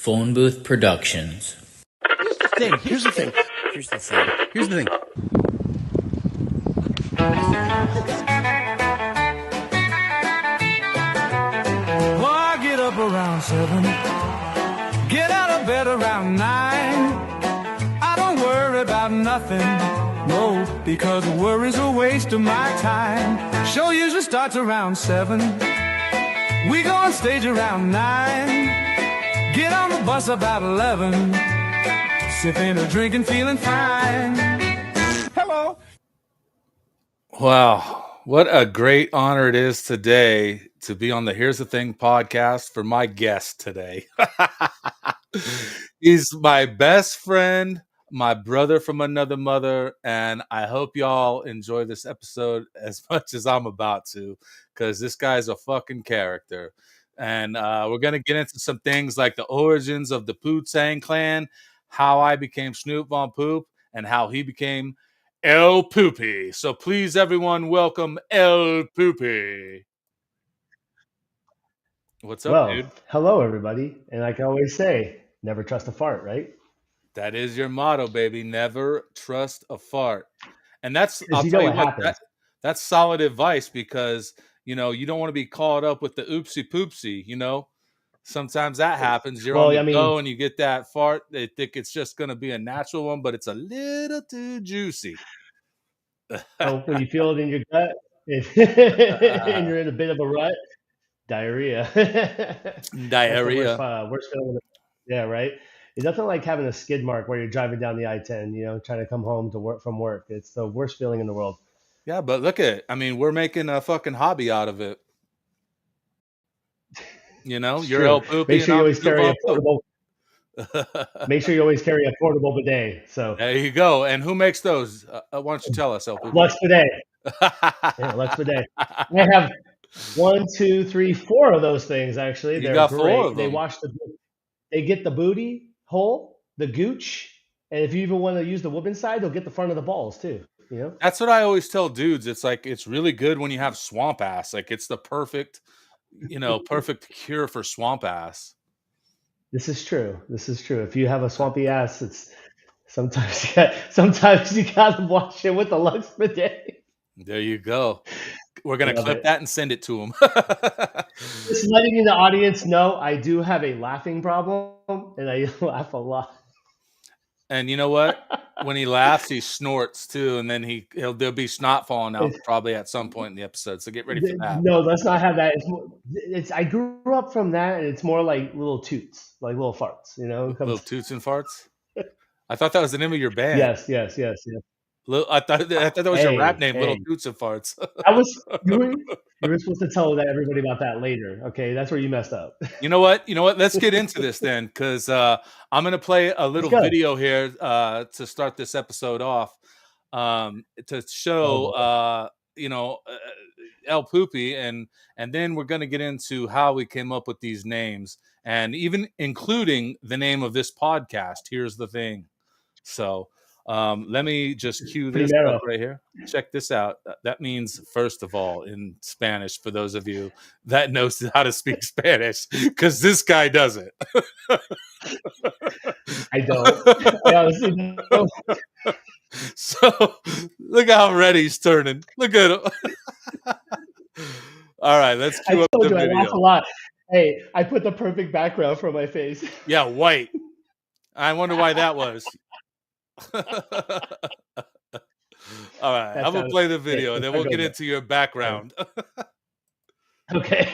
Phone Booth Productions. Here's the thing. Well, I get up around 7, get out of bed around 9. I don't worry about nothing, no, because worry's a waste of my time. Show usually starts around 7, we go on stage around 9. Get on the bus about 11, sipping a drink and feeling fine. Hello. Wow, what a great honor it is today to be on the Here's the Thing podcast for my guest today. He's my best friend, my brother from another mother, and I hope y'all enjoy this episode as much as I'm about to, because this guy's a fucking character. And we're going to get into some things like the origins of the Poo Tang Clan, how I became Snoop Von Poop, and how he became El Pooopi. So please, everyone, welcome El Pooopi. What's up, dude? Hello, everybody. And like I always say, never trust a fart, right? That is your motto, baby. Never trust a fart. And that's, I'll You tell know you what what, happens. that's solid advice because, you know, you don't want to be caught up with the oopsie poopsie, you know? Sometimes that happens. You're Well, on the I mean- go and you get that fart. They think it's just going to be a natural one, but it's a little too juicy. Oh, when you feel it in your gut and you're in a bit of a rut, diarrhea. Diarrhea. That's the worst feeling. Yeah, right. It's nothing like having a skid mark where you're driving down the I-10, you know, trying to come home to work from work. It's the worst feeling in the world. Yeah, but look at it. I mean, we're making a fucking hobby out of it. You know, It's you're true. El Poopy. Make sure you always and I'm carry a Snoop Von portable. Poop. Make sure you always carry a portable bidet. So There you go. And who makes those? Why don't you tell us, El Poopy? Lux Bidet. Yeah, Lux Bidet. I have 1, 2, 3, 4 of those things actually. You They're got great. 4 of They them. wash they get the booty hole, the gooch, and if you even want to use the woman side, they'll get the front of the balls too. You know? That's what I always tell dudes. It's like it's really good when you have swamp ass. Like it's the perfect, you know, perfect cure for swamp ass. This is true. If you have a swampy ass, it's sometimes you gotta wash it with the Lux Bidet. There you go. We're gonna Love clip it. that and send it to him. Just letting the audience know, I do have a laughing problem, and I laugh a lot. And you know what? When he laughs, he snorts too, and then there'll be snot falling out probably at some point in the episode. So get ready for that. No, let's not have that. I grew up from that, and it's more like little toots, like little farts. You know, Little toots and farts. I thought that was the name of your band. Yes. I thought that was your rap name, Little Hey. Toots and Farts. You were supposed to tell everybody about that later. Okay, that's where you messed up. You know what? Let's get into this then, because I'm gonna play a little video here to start this episode off, to show El Poopy, and then we're gonna get into how we came up with these names, and even including the name of this podcast. Here's the thing. So let me just cue this up right here. Check this out. That means first of all in Spanish for those of you that knows how to speak Spanish, because this guy doesn't. I don't. I honestly don't. So look how red he's turning. Look at him. All right, let's cue up the video. I laugh a lot. Hey, I put the perfect background for my face. Yeah, white. I wonder why that was. All right, I'm gonna play the video, and then we'll get into your background. Okay.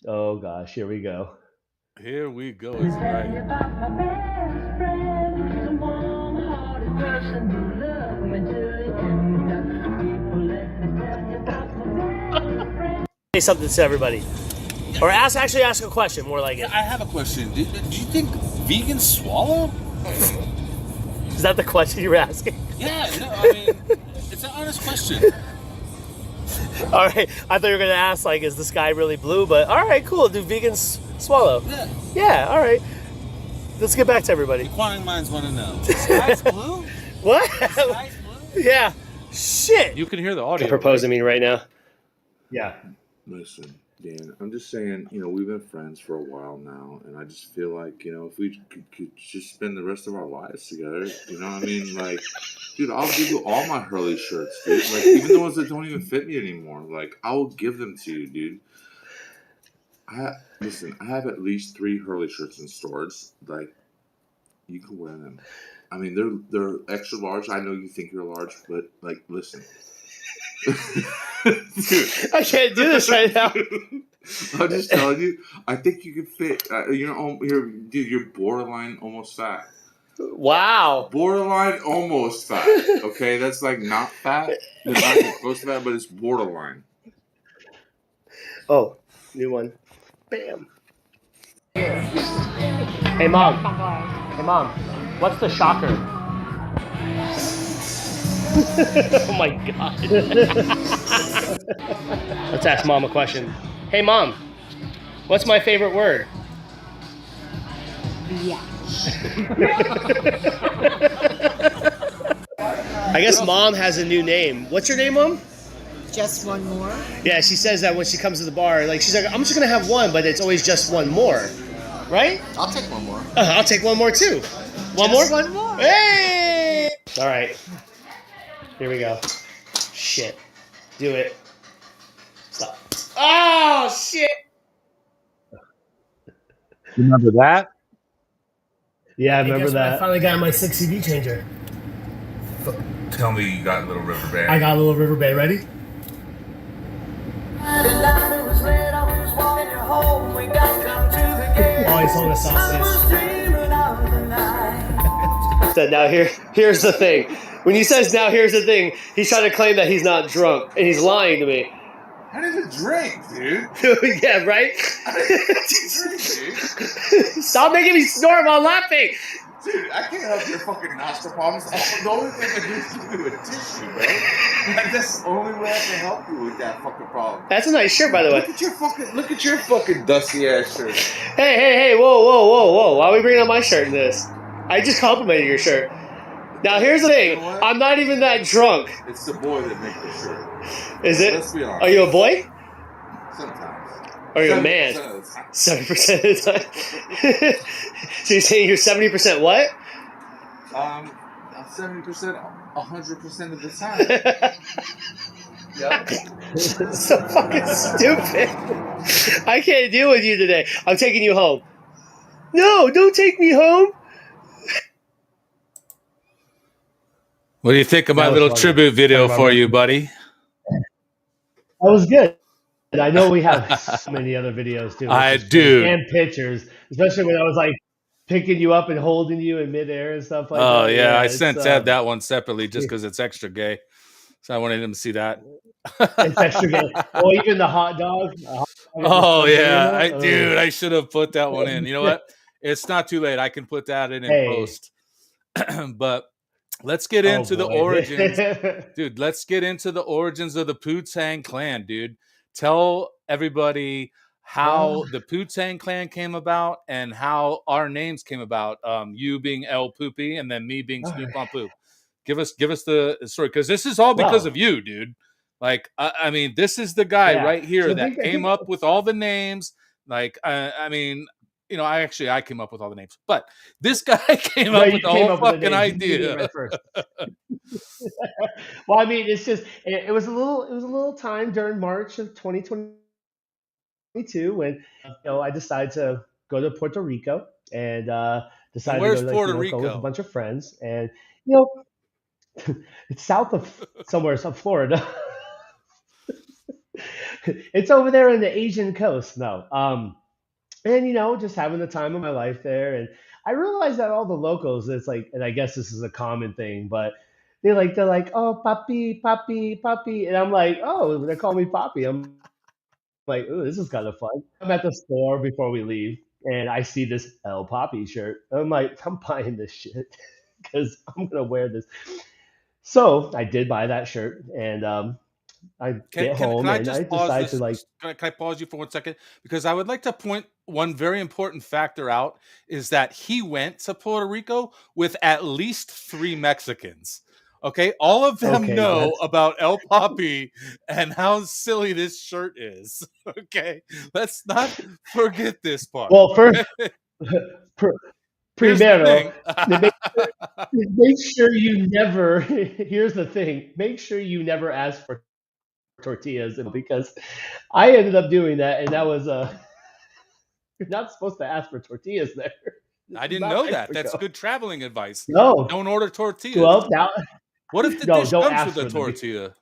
Oh gosh, here we go. Here we go. It's right. Say something to everybody, or actually ask a question. More like it. I have a question. Do you think vegans swallow? Is that the question you were asking? Yeah, no, I mean, it's an honest question. All right, I thought you were gonna ask like, is the sky really blue? But all right, cool. Do vegans swallow? Yeah. Yeah. All right. Let's get back to everybody. Inquiring minds want to know. The sky's blue? What? The sky's blue? Yeah. Shit. You can hear the audio. You're proposing me right now. Yeah. Listen, Dan, I'm just saying, we've been friends for a while now, and I just feel like, if we could just spend the rest of our lives together, you know what I mean? Like, dude, I'll give you all my Hurley shirts, dude. Like, even the ones that don't even fit me anymore, like, I will give them to you, dude. Listen, I have at least 3 Hurley shirts in storage. Like, you can wear them. I mean, they're extra large. I know you think you're large, but like, listen. Dude, I can't do this right now. I'm just telling you. I think you can fit. You're borderline almost fat. Wow. Borderline almost fat. Okay, that's like not fat. It's not even close to that, but it's borderline. Oh, new one. Bam. Hey, Mom. Hey, Mom. What's the shocker? Oh my God. Let's ask Mom a question. Hey, Mom. What's my favorite word? Yeah. I guess Mom has a new name. What's your name, Mom? Just one more? Yeah, she says that when she comes to the bar. Like, she's like, I'm just going to have one, but it's always just one more. Right? I'll take one more. I'll take one more, too. One Just more? one more. Hey! All right. Here we go. Shit. Do it. Stop. Oh, shit! Remember that? Yeah, I remember that. I finally got my 6 CD changer. Tell me you got Little River Band. I got a Little River Bay. Ready? Oh, he's holding the sausages. So now here's the thing. When he says now here's the thing, he's trying to claim that he's not drunk, and he's lying to me. I didn't drink, dude. Yeah, right? I didn't drink, dude. Stop making me snort while laughing. Dude, I can't help your fucking nostril problems. The only thing I do is give you a tissue, bro. Like, that's the only way I can help you with that fucking problem. That's a nice shirt, by the way. Look at your fucking dusty ass shirt. Hey, whoa. Why are we bringing up my shirt in this? I just complimented your shirt. Now, here's the thing. I'm not even that drunk. It's the boy that makes the shirt. Is it? Let's be honest. Are you a boy? Sometimes. Or are you a man? 70% of the time. So you're saying you're 70% what? 70%, 100% of the time. Yeah. So fucking stupid. I can't deal with you today. I'm taking you home. No, don't take me home. What do you think of my little tribute video for you, buddy? That was good. And I know we have so many other videos too. I do. And pictures, especially when I was like picking you up and holding you in midair and stuff like that. Oh yeah, I sent Ted that one separately just because it's extra gay. So I wanted him to see that. It's extra gay. Or even the hot dog. Oh yeah, dude, I should have put that one in. You know what? It's not too late. I can put that in post. But let's get into the origins. Dude, let's get into the origins of the Poo Tang Clan, dude. Tell everybody how the Poo Tang Clan came about and how our names came about. You being El Poopy and then me being Snoop on Poo. Give us the story, because this is all because of you, dude. Like, I mean, this is the guy right here that came up with all the names. Like, I mean, you know, I came up with all the names, but this guy came up with the whole fucking idea. Well, I mean, it's just it was a little time during March of 2022 when I decided to go to Puerto Rico and decided Where's to go, Puerto Rico? go with a bunch of friends, and it's south of somewhere, South Florida. It's over there in the Asian coast. No, and just having the time of my life there, and I realized that all the locals, it's like, and I guess this is a common thing, but they're like, oh, papi, papi, papi, and I'm like, oh, they call me papi. I'm like, oh, this is kind of fun. I'm at the store before we leave, and I see this El Papi shirt. I'm like, I'm buying this shit because I'm gonna wear this. So I did buy that shirt, and I get home and I decide to Can I pause you for 1 second? Because I would like to point one very important factor out is that he went to Puerto Rico with at least 3 Mexicans. Okay, all of them Okay, know that's about El Papi and how silly this shirt is. Okay, let's not forget this part. well. First, pr- Here's the primero, thing. make sure you never. Here's the thing: make sure you never ask for tortillas, because I ended up doing that, and that was you're not supposed to ask for tortillas there. This I is didn't not know that. That's Mexico. good traveling advice. No, Don't order tortillas. well now, What if the no, dish don't comes ask with a for them. tortilla?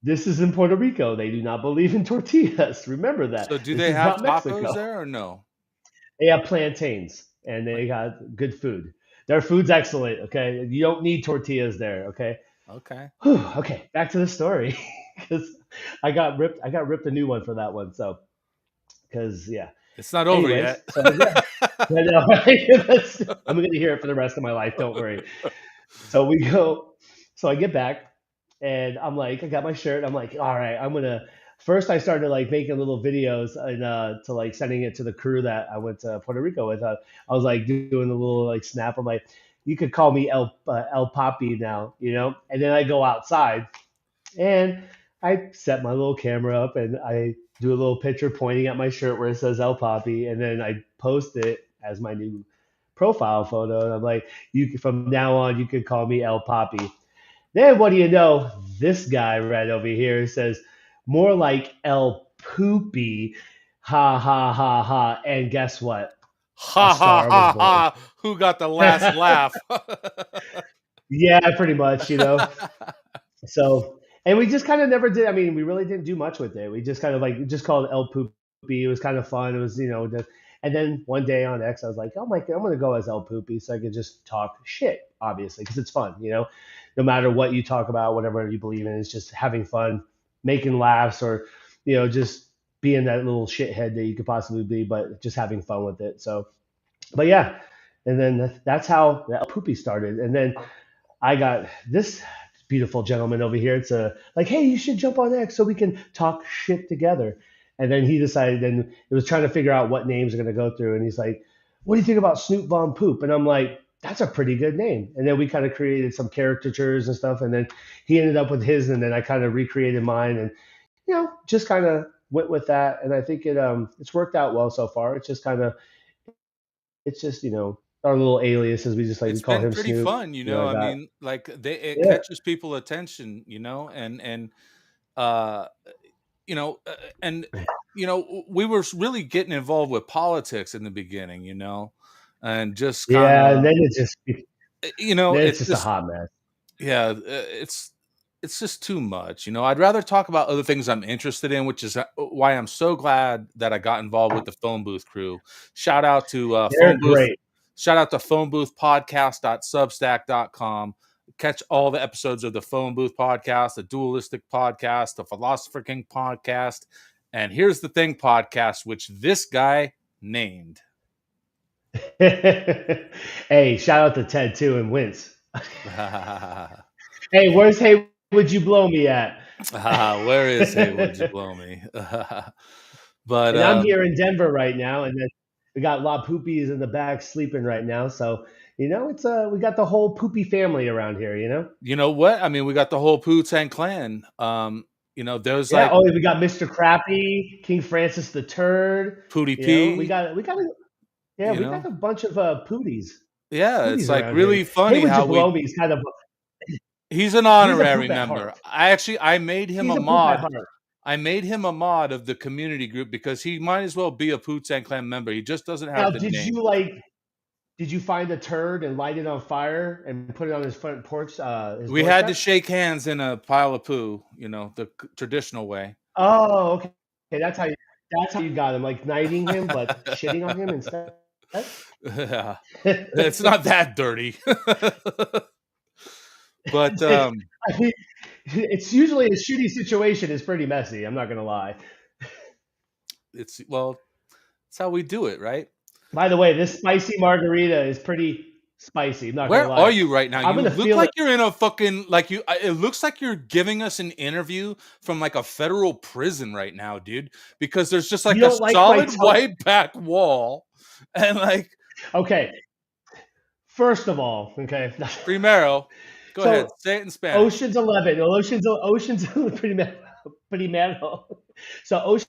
This is in Puerto Rico. They do not believe in tortillas. Remember that. So do This they is have not tacos Mexico. there or no? They have plantains and they got good food. Their food's excellent. Okay, you don't need tortillas there. Okay. Okay. Whew, okay, back to the story because I got ripped. I got ripped a new one for that one. So because yeah. It's not over Anyways, yet. so yeah, I know, right? I'm going to hear it for the rest of my life. Don't worry. So we go. So I get back, and I'm like, I got my shirt. I'm like, all right, I'm gonna. First, I started like making little videos and to like sending it to the crew that I went to Puerto Rico with. I was like doing a little like snap. I'm like, you could call me El Papi now, you know. And then I go outside and I set my little camera up and I do a little picture pointing at my shirt where it says El Papi, and then I post it as my new profile photo. And I'm like, from now on, you can call me El Papi. Then what do you know? This guy right over here says, more like El Poopy. Ha ha ha ha. And guess what? A Ha ha star was ha born. ha. Who got the last laugh? Yeah, pretty much, you know. So, and we just kind of never did. I mean, we really didn't do much with it. We just kind of like just called it El Poopy. It was kind of fun. It was, and then one day on X, I was like, oh my, I'm gonna go as El Poopy so I could just talk shit, obviously, because it's fun, you know. No matter what you talk about, whatever you believe in, it's just having fun, making laughs, or just being that little shithead that you could possibly be, but just having fun with it. So, but yeah, and then that's how the El Poopy started, and then I got this beautiful gentleman over here. It's like, hey, you should jump on X so we can talk shit together. And then he decided, and it was trying to figure out what names are going to go through. And he's like, what do you think about Snoop Von Poop? And I'm like, that's a pretty good name. And then we kind of created some caricatures and stuff. And then he ended up with his, and then I kind of recreated mine, and just kind of went with that. And I think it's worked out well so far. It's just our little aliases. We just like we It's call been him pretty Snoop. fun, I I got mean, like it yeah. catches people attention, and uh you know, uh, and we were really getting involved with politics in the beginning, and just kind Yeah, and of, then it's it's just a just, hot mess. yeah, it's just too much. I'd rather talk about other things I'm interested in, which is why I'm so glad that I got involved with the phone booth crew. Shout out to They're great. phone booth podcast.substack.com. Catch all the episodes of the phone booth podcast, the dualistic podcast, the philosopher king podcast, and here's the thing podcast, which this guy named. Hey, shout out to Ted too and Wince. Hey, where's Hey Would You Blow Me at? Where is Hey Would You Blow Me? But And I'm here in Denver right now, and then we got La Poopies in the back sleeping right now. So it's we got the whole Poopy family around here. you know what? I mean, we got the whole Poo Tang Clan. There's Yeah. like Oh, we got Mr. Crappy, King Francis the Third. Pootie We P. got yeah, You we got know, a bunch of Pooties. yeah, it's Pooties like around here. really Hey, funny Would You how Blow Me is kind of he's an he's a honorary poop at member. heart. I made him He's a a poop at mod. heart. I made him a mod of the community group because he might as well be a Poo Tang Clan member. He just doesn't Now, have the name. did you find a turd and light it on fire and put it on his front porch? His We had to doorstep? shake hands in a pile of poo, the traditional way. Oh, okay. Okay, that's how you got him, like knighting him, but shitting on him instead. Yeah. It's not that dirty. But I mean, it's usually a shitty situation is pretty messy. I'm not gonna lie. it's how we do it, right? By the way, this spicy margarita is pretty spicy. I'm not Where gonna are lie. you right now? I'm You gonna look feel like it. you're in a fucking it looks like you're giving us an interview from like a federal prison right now, dude. Because there's just You like a don't like my solid tone. white back wall, and like Okay. First of all, okay. primero. Go ahead. So Say it in Spanish. Ocean's 11. Ocean's pretty metal. So Ocean's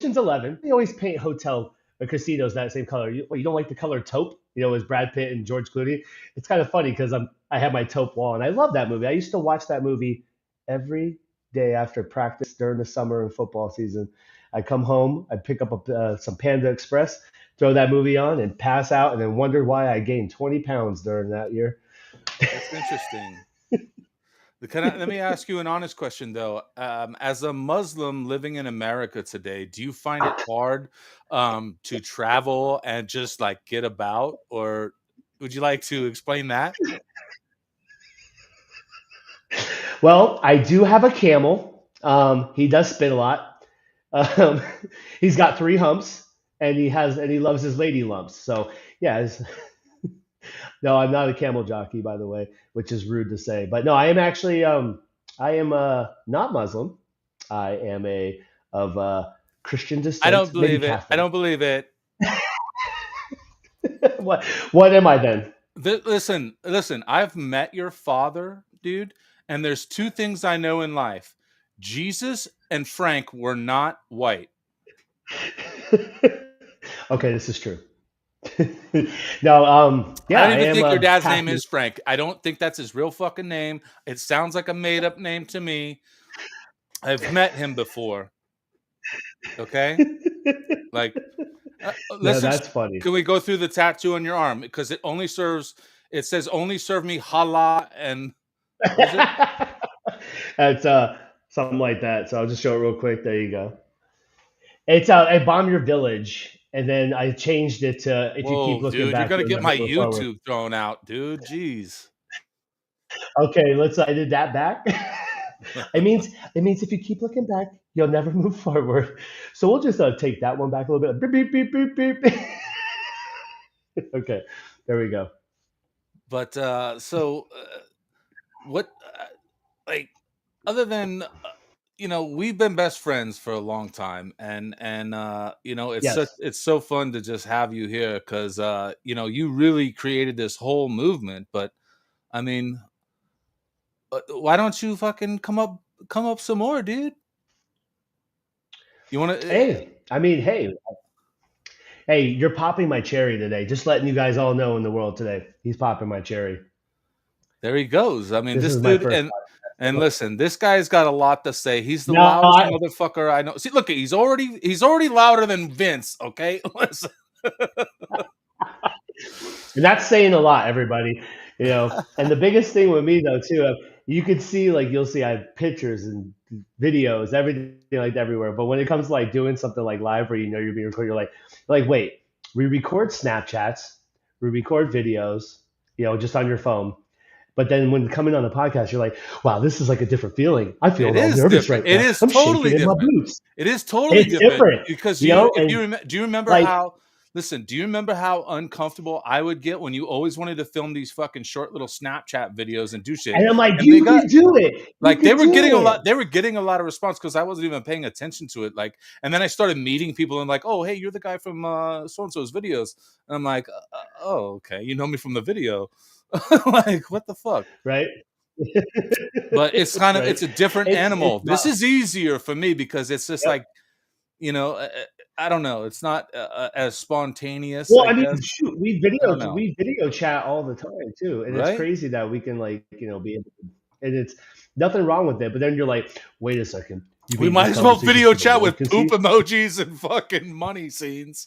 11. They always paint hotel or casinos that same color. You don't like the color taupe? As Brad Pitt and George Clooney. It's kind of funny because I have my taupe wall and I love that movie. I used to watch that movie every day after practice during the summer and football season. I come home, I pick up some Panda Express, throw that movie on, and pass out, and then wonder why I gained 20 pounds during that year. That's interesting. Let me ask you an honest question, though. As a Muslim living in America today, do you find it hard to travel and just like get about, or would you like to explain that? Well, I do have a camel. He does spit a lot. Um, he's got 3 humps, and he loves his lady lumps. So yeah, no, I'm not a camel jockey, by the way, which is rude to say. But no, I am actually I am not Muslim. I am of Christian I descent, don't maybe believe it. I Catholic. don't believe it. What am I then? Listen. I've met your father, dude, and there's 2 things I know in life: Jesus and Frank were not white. Okay, this is true. No, I yeah, don't I even am think your a dad's half. name is Frank. I don't think that's his real fucking name. It sounds like a made up name to me. I've met him before. Okay, like No, let's that's funny. can we go through the tattoo on your arm because it says only serve me halal and what is it? That's something like that. So I'll just show it real quick. There you go. It's I bomb your village, and then I changed it to if you keep Whoa, looking dude, you're back, gonna you'll get never my move forward. YouTube thrown out, dude. Jeez. Okay, let's. I did that back. It means if you keep looking back, you'll never move forward. So we'll just take that one back a little bit. Beep beep beep beep beep. Okay, there we go. But what like other than we've been best friends for a long time, and Yes. it's so fun to just have you here because you really created this whole movement. But I mean, why don't you fucking come up some more, dude? You want to? Hey, you're popping my cherry today. Just letting you guys all know in the world today. He's popping my cherry. There he goes. I mean, This this is my dude, first and podcast. listen, this guy's got a lot to say. He's the No, loudest motherfucker I know. See, look, he's already louder than Vince. Okay, listen. and that's saying a lot, everybody. And the biggest thing with me though too, you could see like you'll see I have pictures and videos, everything like that everywhere. But when it comes to like doing something like live where you're being recorded, you're like, wait, we record Snapchats, we record videos, just on your phone. But then when coming on the podcast, you're like, wow, this is like a different feeling. I feel It all is nervous different. right It now. is I'm totally shaking in my different. boots. It is totally It's different different, because and do you remember like, how? Listen, do you remember how uncomfortable I would get when you always wanted to film these fucking short little Snapchat videos and do shit? and I'm like, And they you got could do it. You like they could were do getting a it. lot. They were getting a lot of response because I wasn't even paying attention to it. Like, and then I started meeting people and like, oh, hey, you're the guy from so and so's videos. And I'm like, oh, okay, you know me from the video. Like, what the fuck? Right? But Right. it's a different It's animal. not. This is easier for me because it's just Yep. like you know, uh, I don't know. It's not as spontaneous, Well, I I mean, guess. shoot, I don't know, we video chat all the time too, and it's right? crazy that we can like be able to, and it's nothing wrong with it. But then you're like, wait a second, you We mean might this as well conversation video should the chat world with can poop see? emojis and fucking money scenes.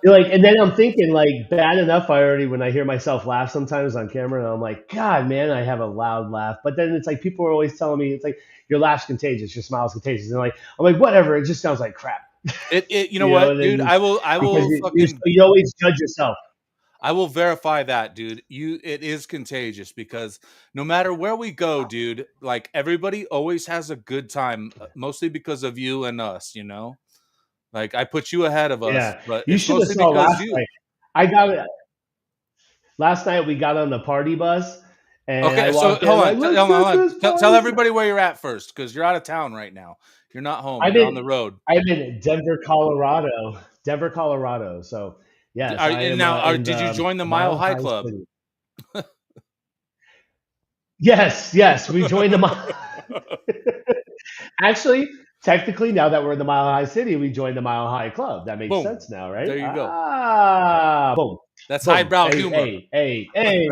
You're like, and then I'm thinking like, bad enough I already when I hear myself laugh sometimes on camera, and I'm like, God, man, I have a loud laugh. But then it's like people are always telling me it's like your laugh's contagious, your smile's contagious, and I'm like, whatever, it just sounds like crap, You know what, and dude? then I because will fucking you always judge yourself, I will verify that, dude. It is contagious because no matter where we go, dude, like everybody always has a good time, mostly because of you and us, you know? Like I put you ahead of us, yeah. but You it's should have mostly saw because last you. night. I got it last night. We got on the party bus, and I Okay, so walked in like, let's hold get on. this Tell party. everybody where you're at first, because you're out of town right now. You're not home. I'm You're on in the road. I'm in Denver, Colorado. Denver, Colorado. So Yes, Are I and am now are in did you the join the Mile Mile High High Club? City. Yes, yes, we joined the Mile. Actually, technically, now that we're in the Mile High City, we joined the Mile High Club. That makes Boom. sense now, right? There you go. Ah, boom, That's boom. highbrow Hey, humor. hey, hey, hey.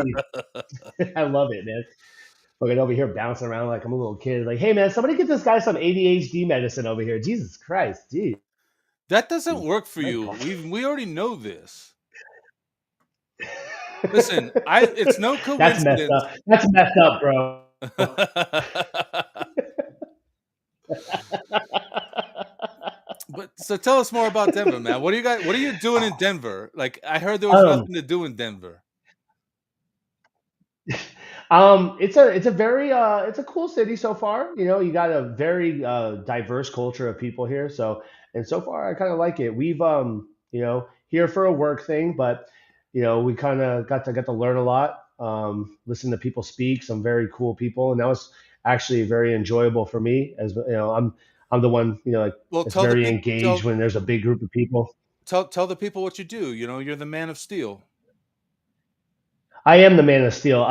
I love it, man. Fucking over here bouncing around like I'm a little kid. Like, hey, man, somebody get this guy some ADHD medicine over here. Jesus Christ, geez. That doesn't work for My you. God. We already know this. Listen, it's no That's messed coincidence. up. That's messed up, bro. But so tell us more about Denver, man. What are you doing in Denver? Like I heard there was Um, nothing to do in Denver. it's a very it's a cool city so far. You know, you got a very diverse culture of people here. So and so far, I kind of like it. We've here for a work thing, but we kind of got to learn a lot. Listen to people speak, some very cool people, and that was actually very enjoyable for me. As I'm the one like Well, that's tell the very people engaged when there's a big group of people. tell the people what you do. You're the man of steel. I am the Man of Steel.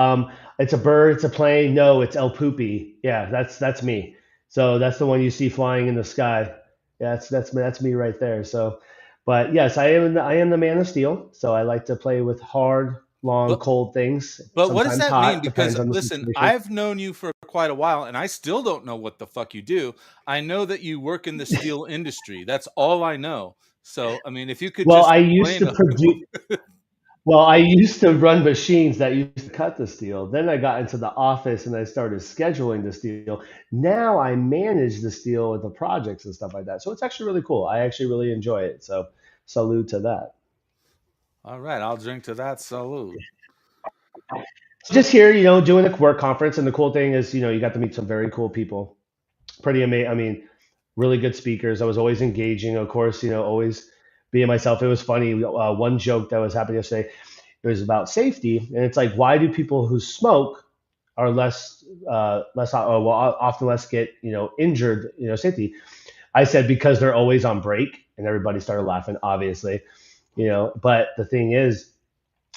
It's a bird. It's a plane. No, it's El Poopy. Yeah, that's me. So that's the one you see flying in the sky. Yeah, that's me right there. So, but yes, I am the Man of Steel. So I like to play with hard, long, But cold things. but what does Sometimes that mean? hot, Because depends on the listen, situation. I've known you for quite a while, and I still don't know what the fuck you do. I know that you work in the steel industry. That's all I know. So I mean, if you could Well, just I used explain. to produce. Well, I used to run machines that used to cut the steel. Then I got into the office and I started scheduling the steel. Now I manage the steel with the projects and stuff like that. So it's actually really cool. I actually really enjoy it. So salute to that. All right, I'll drink to that salute. Just here, doing a work conference. And the cool thing is, you got to meet some very cool people. Pretty amazing. I mean, really good speakers. I was always engaging, of course, always being myself. It was funny. One joke that was happening yesterday, it was about safety. And it's like, why do people who smoke are often less get injured, safety. I said because they're always on break, and everybody started laughing, obviously, but the thing is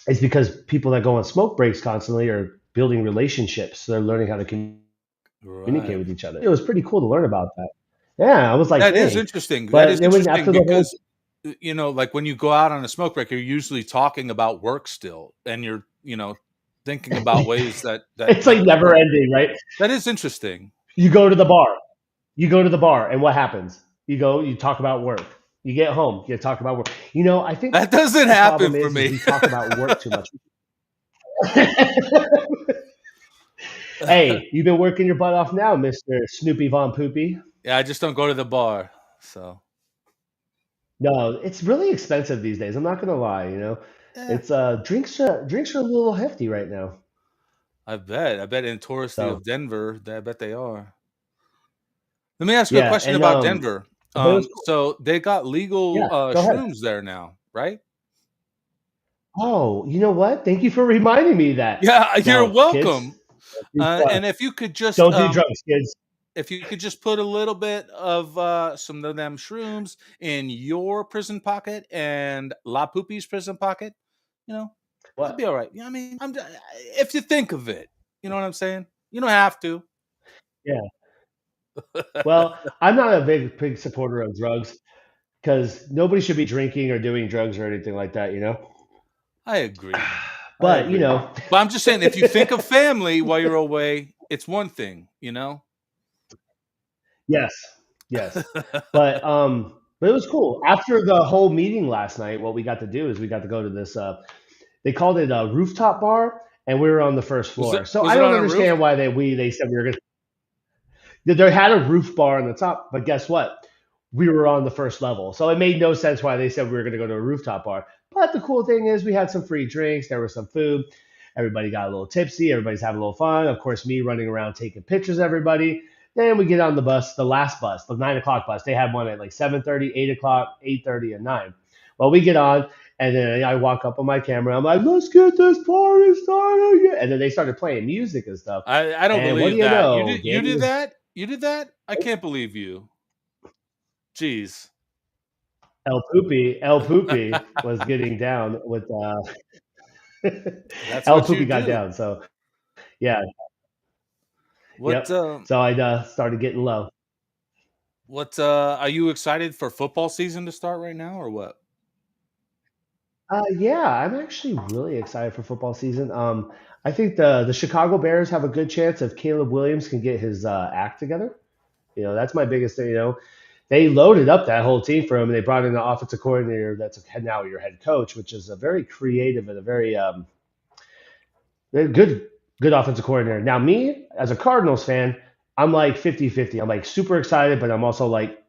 it's because people that go on smoke breaks constantly are building relationships. So they're learning how to communicate Right. with each other. It was pretty cool to learn about that. Yeah, I was like, That is dang. interesting. That But is then when interesting after the whole because like when you go out on a smoke break, you're usually talking about work still, and you're thinking about ways that it's like make it never work. ending, right? That is interesting. You go to the bar. You go to the bar, and what happens? You talk about work. You get home, you talk about work. I think That doesn't the happen problem for is me. we talk about work too much. Hey, you've been working your butt off now, Mister Snoopy Von Poopy. Yeah, I just don't go to the bar. So No, it's really expensive these days. I'm not gonna lie. yeah, It's drinks are a little hefty right now. I bet. I bet in touristy So of Denver, I bet they are. Let me ask you a yeah, question and about Denver. but it was cool. So they got legal Yeah, go ahead. shrooms there now, right? Oh, you know what? Thank you for reminding me that. Yeah, you're Now, kids, welcome. don't do drugs. And if you could just Don't do drugs, kids. if you could just put a little bit of some of them shrooms in your prison pocket and La Poopy's prison pocket, you know, that'd What? be all right. I mean, if you think of it, you know what I'm saying? You don't have to. Yeah. Well, I'm not a big supporter of drugs because nobody should be drinking or doing drugs or anything like that. I agree. I But agree. But I'm just saying, if you think of family while you're away, it's one thing. yes, yes. But it was cool. After the whole meeting last night, what we got to do is we got to go to this. They called it a rooftop bar, and we were on the first floor. So Was I it don't on a roof? understand why they said we were gonna. They had a roof bar on the top, but guess what? We were on the first level, so it made no sense why they said we were going to go to a rooftop bar. But the cool thing is, we had some free drinks. There was some food. Everybody got a little tipsy. Everybody's having a little fun. Of course, me running around taking pictures of everybody. Then we get on the bus, the last bus, the 9 o'clock bus. They had one at like 7:30, 8 o'clock, 8:30, and 9. Well, we get on, and then I walk up on my camera. I'm like, let's get this party started. And then they started playing music and stuff. I don't And what do believe you that. know? You Danny did was that? You did that? I can't believe you. Jeez. El Poopy was getting down with That's El what you Poopy got do. down. So yeah, What yep. So I started getting low. are you excited for football season to start right now or what? Yeah, I'm actually really excited for football season. I think the Chicago Bears have a good chance if Caleb Williams can get his act together. That's my biggest thing. They loaded up that whole team for him, and they brought in an offensive coordinator that's now your head coach, which is a very creative and a very good offensive coordinator. Now, me as a Cardinals fan, I'm like 50-50. I'm like super excited, but I'm also like,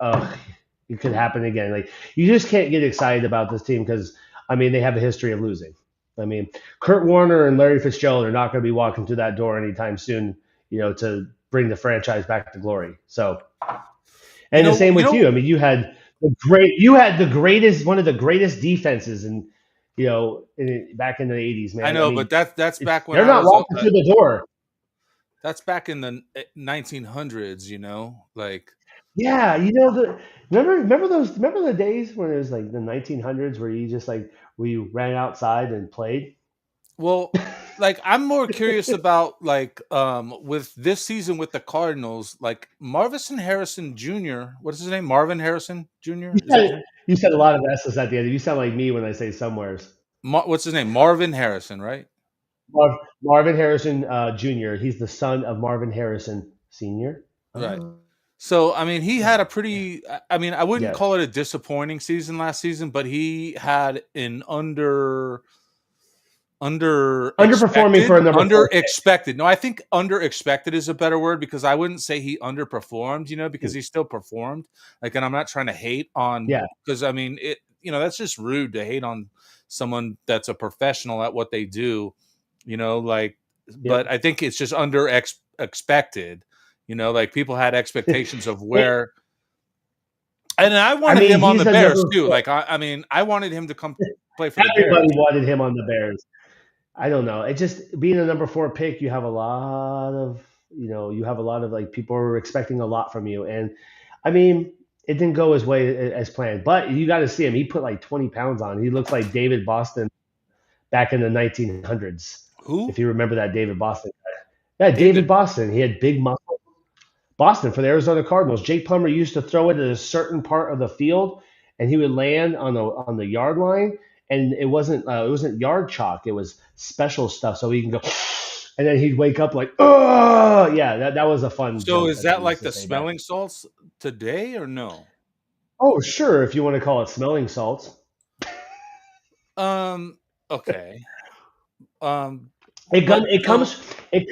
it could happen again. Like you just can't get excited about this team because they have a history of losing. I mean, Kurt Warner and Larry Fitzgerald are not going to be walking through that door anytime soon, to bring the franchise back to glory. So, You and the know, same you with you. know, You had the greatest, one of the greatest defenses, and back in the '80s, I man. know, but that's back when They're I not was walking through the door. that's back in the 1900s, like Yeah, remember the days when it was like the 1900s where you just like where you ran outside and played. well, like I'm more curious about like with this season with the Cardinals, like Marvin Harrison Jr. What is his name? Marvin Harrison Jr. You Is that said his name? you said a lot of S's at the end. You sound like me when I say somewheres. What's his name? Marvin Harrison, right? Marvin Harrison Jr. He's the son of Marvin Harrison Sr. Right. Oh, So, he had a yeah, pretty I wouldn't yes. call it a disappointing season last season, but he had an Underperforming for a number four pick. no, I think under expected is a better word because I wouldn't say he underperformed, because he still performed. Like, and I'm not trying to hate on Yeah, because that's just rude to hate on someone that's a professional at what they do, like, yep. but I think it's just expected, like people had expectations of It, where, and I wanted him on he's the a Bears number too. four. Like, I wanted him to come play for the Everybody Bears. wanted him on the Bears. I don't know. It just being a number four pick, you have a lot of like people are expecting a lot from you, and I mean it didn't go his way as planned. But you got to see him. He put like 20 pounds on. He looks like David Boston back in the 1900s. If Who? you remember that David Boston guy. Yeah, David David. Boston. He had big muscle. Boston for the Arizona Cardinals. Jake Plummer used to throw it at a certain part of the field, and he would land on the yard line, and it wasn't yard chalk. It was special stuff, so he can go, and then he'd wake up like, oh yeah, that was a fun So joke is that they that used like to the say back. smelling salts today or no? Oh sure, if you want to call it smelling salts. Um. Okay. Um. It But gun it comes it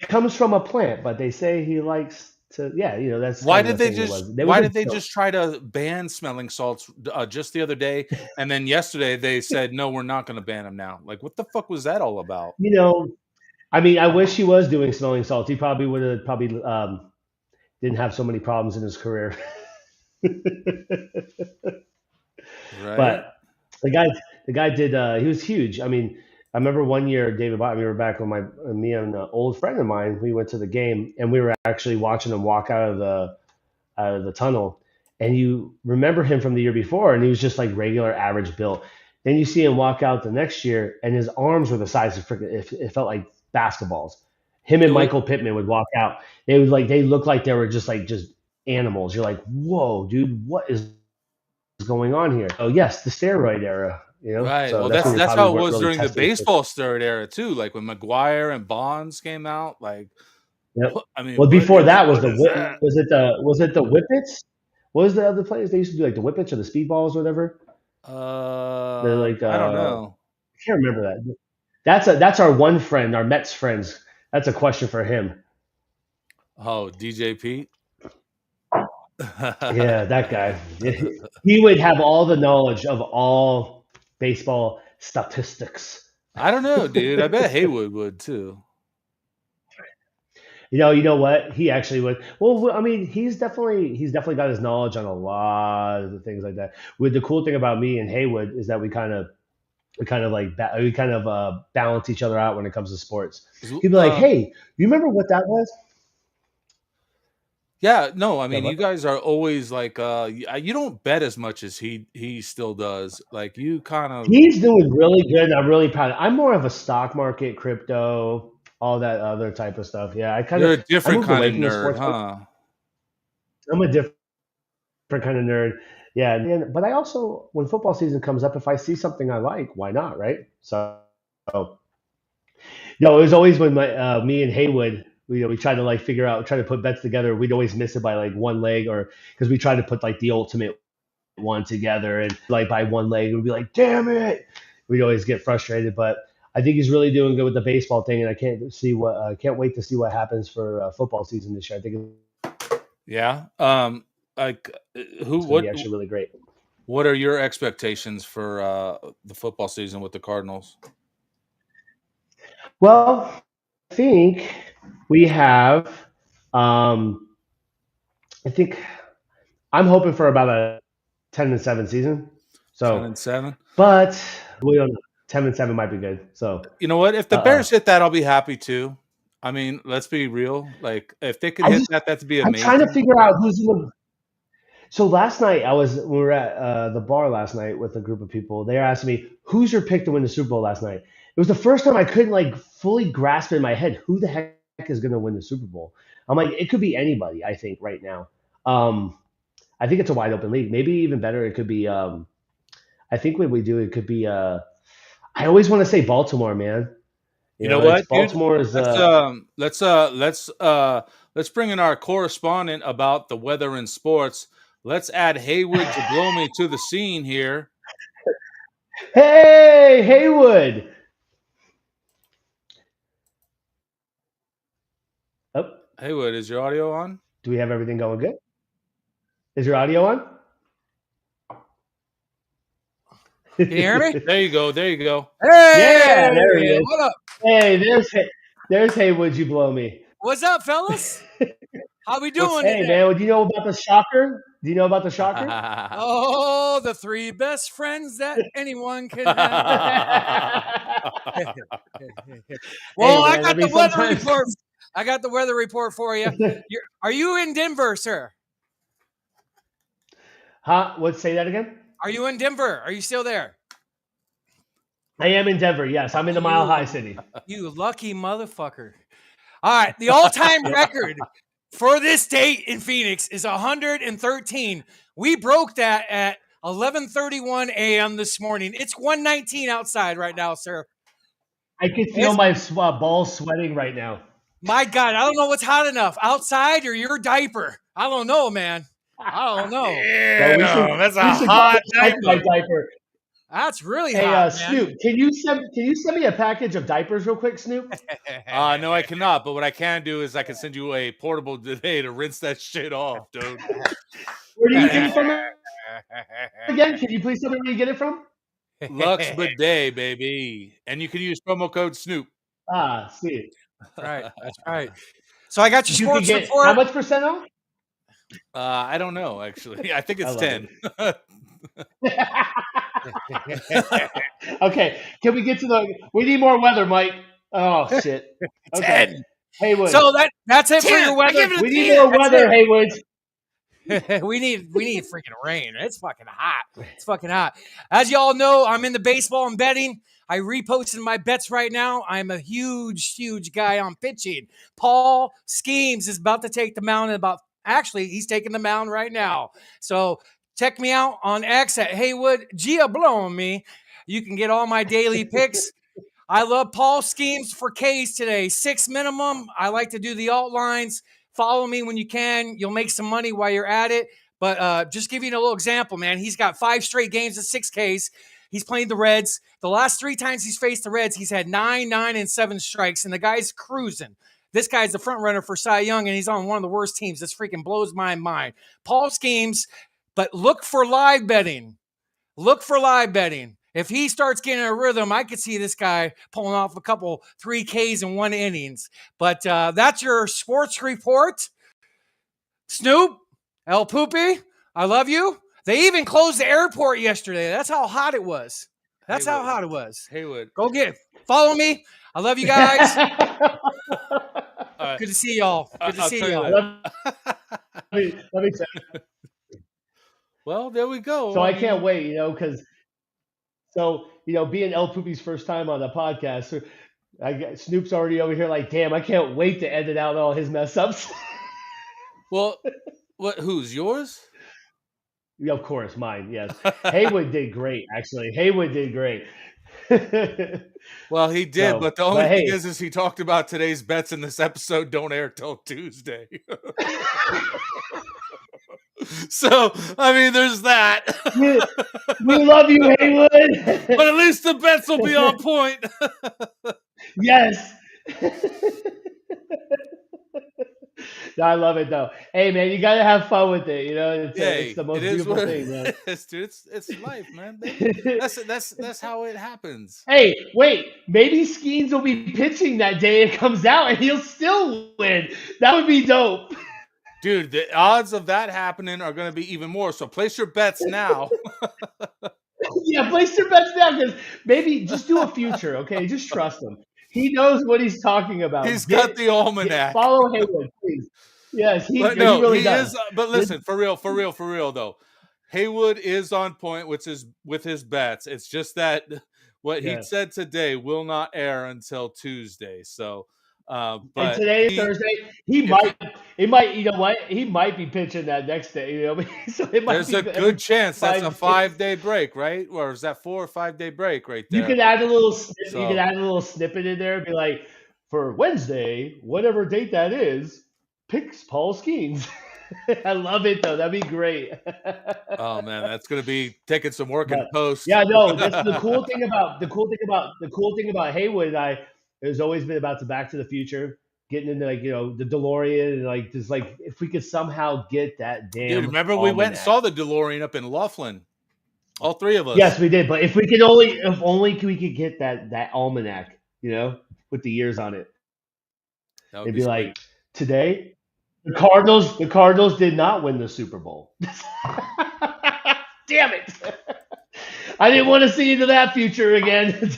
comes from a plant, but they say he likes to. Yeah, that's why kind of did the they thing it just was. They was why a did they joke. just try to ban smelling salts just the other day, and then yesterday they said no, we're not going to ban them now? Like, what the fuck was that all about? You know, I wish he was doing smelling salts. He probably would have probably didn't have so many problems in his career. Right. But the guy did. He was huge. I remember one year, David Bott. We were back with me and an old friend of mine. We went to the game, and we were actually watching him walk out of the tunnel. And you remember him from the year before, and he was just like regular average built. Then you see him walk out the next year, and his arms were the size of freaking. It felt like basketballs. Him It and was Michael Pittman would walk out. They looked like they were just animals. You're like, whoa, dude, what is going on here? Oh yes, the steroid era. right. So Well, that's when they that's probably how it weren't was really during the testing for. baseball steroid era too. Like when McGuire and Bonds came out. Like, Yep. Well, what before is that was what is that? was it the Whippets? What was the other players they used to do like the Whippets or the Speedballs or whatever? They're like I don't I know. can't remember that. That's our one friend, our Mets friends. That's a question for him. Oh, DJ Pete. Yeah, that guy. He would have all the knowledge of all baseball statistics. I don't know, dude. I bet Haywood would too. You know what? He actually would. Well, he's definitely got his knowledge on a lot of the things like that. With the cool thing about me and Haywood is that we kind of balance each other out when it comes to sports. He'd be like, Um, "Hey, you remember what that was?" Yeah, no, I Yeah, mean, you guys are always like, you don't bet as much as he still does. Like you kind of, he's doing really good. I'm really proud. I'm more of a stock market, crypto, all that other type of stuff. Yeah, you're a I different moved kind away of from the nerd, sports. huh? I'm a different kind of nerd. Yeah, but I also, when football season comes up, if I see something I like, why not, right? So no, it was always when me and Haywood, we tried to like try to put bets together. We'd always miss it by like one leg, or because we tried to put like the ultimate one together, and like by one leg, we'd be like, damn it. We'd always get frustrated, but I think he's really doing good with the baseball thing, and I can't wait to see what happens for football season this year. I think Yeah. Like who? it's going to be actually really great. What are your expectations for the football season with the Cardinals? Well, I think we have. Um, I think I'm hoping for about a 10-7 season. 10-7. But we don't know. 10-7 might be good. So You know what? If the uh Bears hit that, I'll be happy too. I mean, let's be real. Like, if they could I hit just that, that'd be I'm trying to amazing. figure out who's in the. So last night we were at the bar last night with a group of people. They were asking me who's your pick to win the Super Bowl last night. It was the first time I couldn't like fully grasp in my head who the heck is going to win the Super Bowl. I'm like, it could be anybody. I think right now. I think it's a wide open league. Maybe even better, it could be. I think when we do, it could be. I always want to say Baltimore, man. You know It's what, dude? Baltimore is. Let's bring in our correspondent about the weather and sports. Let's add Haywood Jablomi to the scene here. Hey, Haywood. Oh, Haywood, is your audio on? do we have everything going good? Is your audio on? Can you hear me? There you go. There you go. Hey, Yeah, there he is. what up? Hey, there's Haywood. You blow me. What's up, fellas? How we doing Hey, today? man. Do you know about the shocker? Do you know about the shocker? Oh, the three best friends that anyone can have. Well, Hey, I man, got I mean, the weather sometimes- report. I got the weather report for you. Are you in Denver, sir? Huh? What? Say that again. Are you in Denver? Are you still there? I am in Denver. Yes, I'm in the Mile High City. You lucky motherfucker. All right, the all-time record for this date in Phoenix is 113. We broke that at 11:31 a.m. this morning. It's 119 outside right now, sir. I can feel my balls sweating right now. My God, I don't know what's hot enough, outside or your diaper. I don't know, man. I don't know. Well, that's a we should hot check my diaper. diaper. That's really Hey, hot, man. Snoop, can you send me a package of diapers real quick, Snoop? No, I cannot. But what I can do is I can send you a portable today to rinse that shit off, dude. Where do you get it from again? Can you please tell me where you get it from? Lux Bidet, baby. And you can use promo code Snoop. Ah, see. That's right. So I got your You can sports get report. how much percent off? I don't know, actually. I think I it's love 10. Okay, can we get to the? We need more weather, Mike. Oh shit. Okay. 10. Haywood. So that's it for 10. your I weather. give it a we need 10. more That's weather, it. Haywood. we need freaking rain. It's fucking hot. It's fucking hot. As y'all know, I'm into baseball and betting. I reposted my bets right now. I'm a huge guy on pitching. Paul Schemes is about to take the mound actually, he's taking the mound right now. So check me out on X at Haywood Giablomi. You can get all my daily picks. I love Paul Schemes for K's today. 6 minimum. I like to do the alt lines. Follow me when you can. You'll make some money while you're at it. But just give you a little example, man. He's got 5 straight games at 6 Ks. He's playing the Reds. The last 3 times he's faced the Reds, he's had 9, 9, and 7 strikes, and the guy's cruising. This guy's the front runner for Cy Young, and he's on one of the worst teams. This freaking blows my mind. Paul Schemes, but look for live betting. Look for live betting. If he starts getting a rhythm, I could see this guy pulling off a couple 3 Ks in 1 innings. But that's your sports report. Snoop, El Poopy, I love you. They even closed the airport yesterday. That's how hot it was. That's how hot it was. Haywood. Go get it. Follow me. I love you guys. All right. Good to see y'all. Good to I'll see tell you y'all. later. let me say. Well, there we go. So I can't wait, because being El Poopy's first time on the podcast, so Snoop's already over here like, damn, I can't wait to edit out all his mess ups. Well, who's yours? Yeah, of course, mine. Yes, Haywood did great. Actually, Haywood did great. Well, he did, but the only thing hey, is he talked about today's bets in this episode don't air till Tuesday. So, I mean, there's that. we love you, Haywood. But at least the bets will be on point. Yes. No, I love it though. Hey man, you gotta have fun with it. It's the most beautiful thing, man. Dude, it's life, man. That's how it happens. Hey, wait, maybe Skeens will be pitching that day it comes out, and he'll still win. That would be dope. Dude, the odds of that happening are going to be even more. So place your bets now. Yeah, place your bets now, because maybe just do a future, okay? Just trust him. He knows what he's talking about. He's got the almanac. Follow Haywood, please. Yes, he really does. But listen, for real though, Haywood is on point with his bets. It's just that what he said today will not air until Tuesday. So, but and today is Thursday. He might, he might be pitching that next day. So it might there's a good chance that's a 5-day break, right? Or is that 4 or 5 day break right there? You could add a little. You could add a little snippet in there and be like, for Wednesday, whatever date that is, picks Paul Skeens. I love it though. That'd be great. Oh man, that's gonna be taking some work in post. Yeah, no. That's the cool thing about Haywood and I. Has always been about the Back to the Future, getting into the DeLorean, and just if we could somehow get that damn. Dude, remember we went and saw the DeLorean up in Laughlin, all three of us. Yes, we did. But if we could we could get that almanac, with the years on it. It'd be like, today, the Cardinals did not win the Super Bowl. Damn it! I didn't want to see into that future again.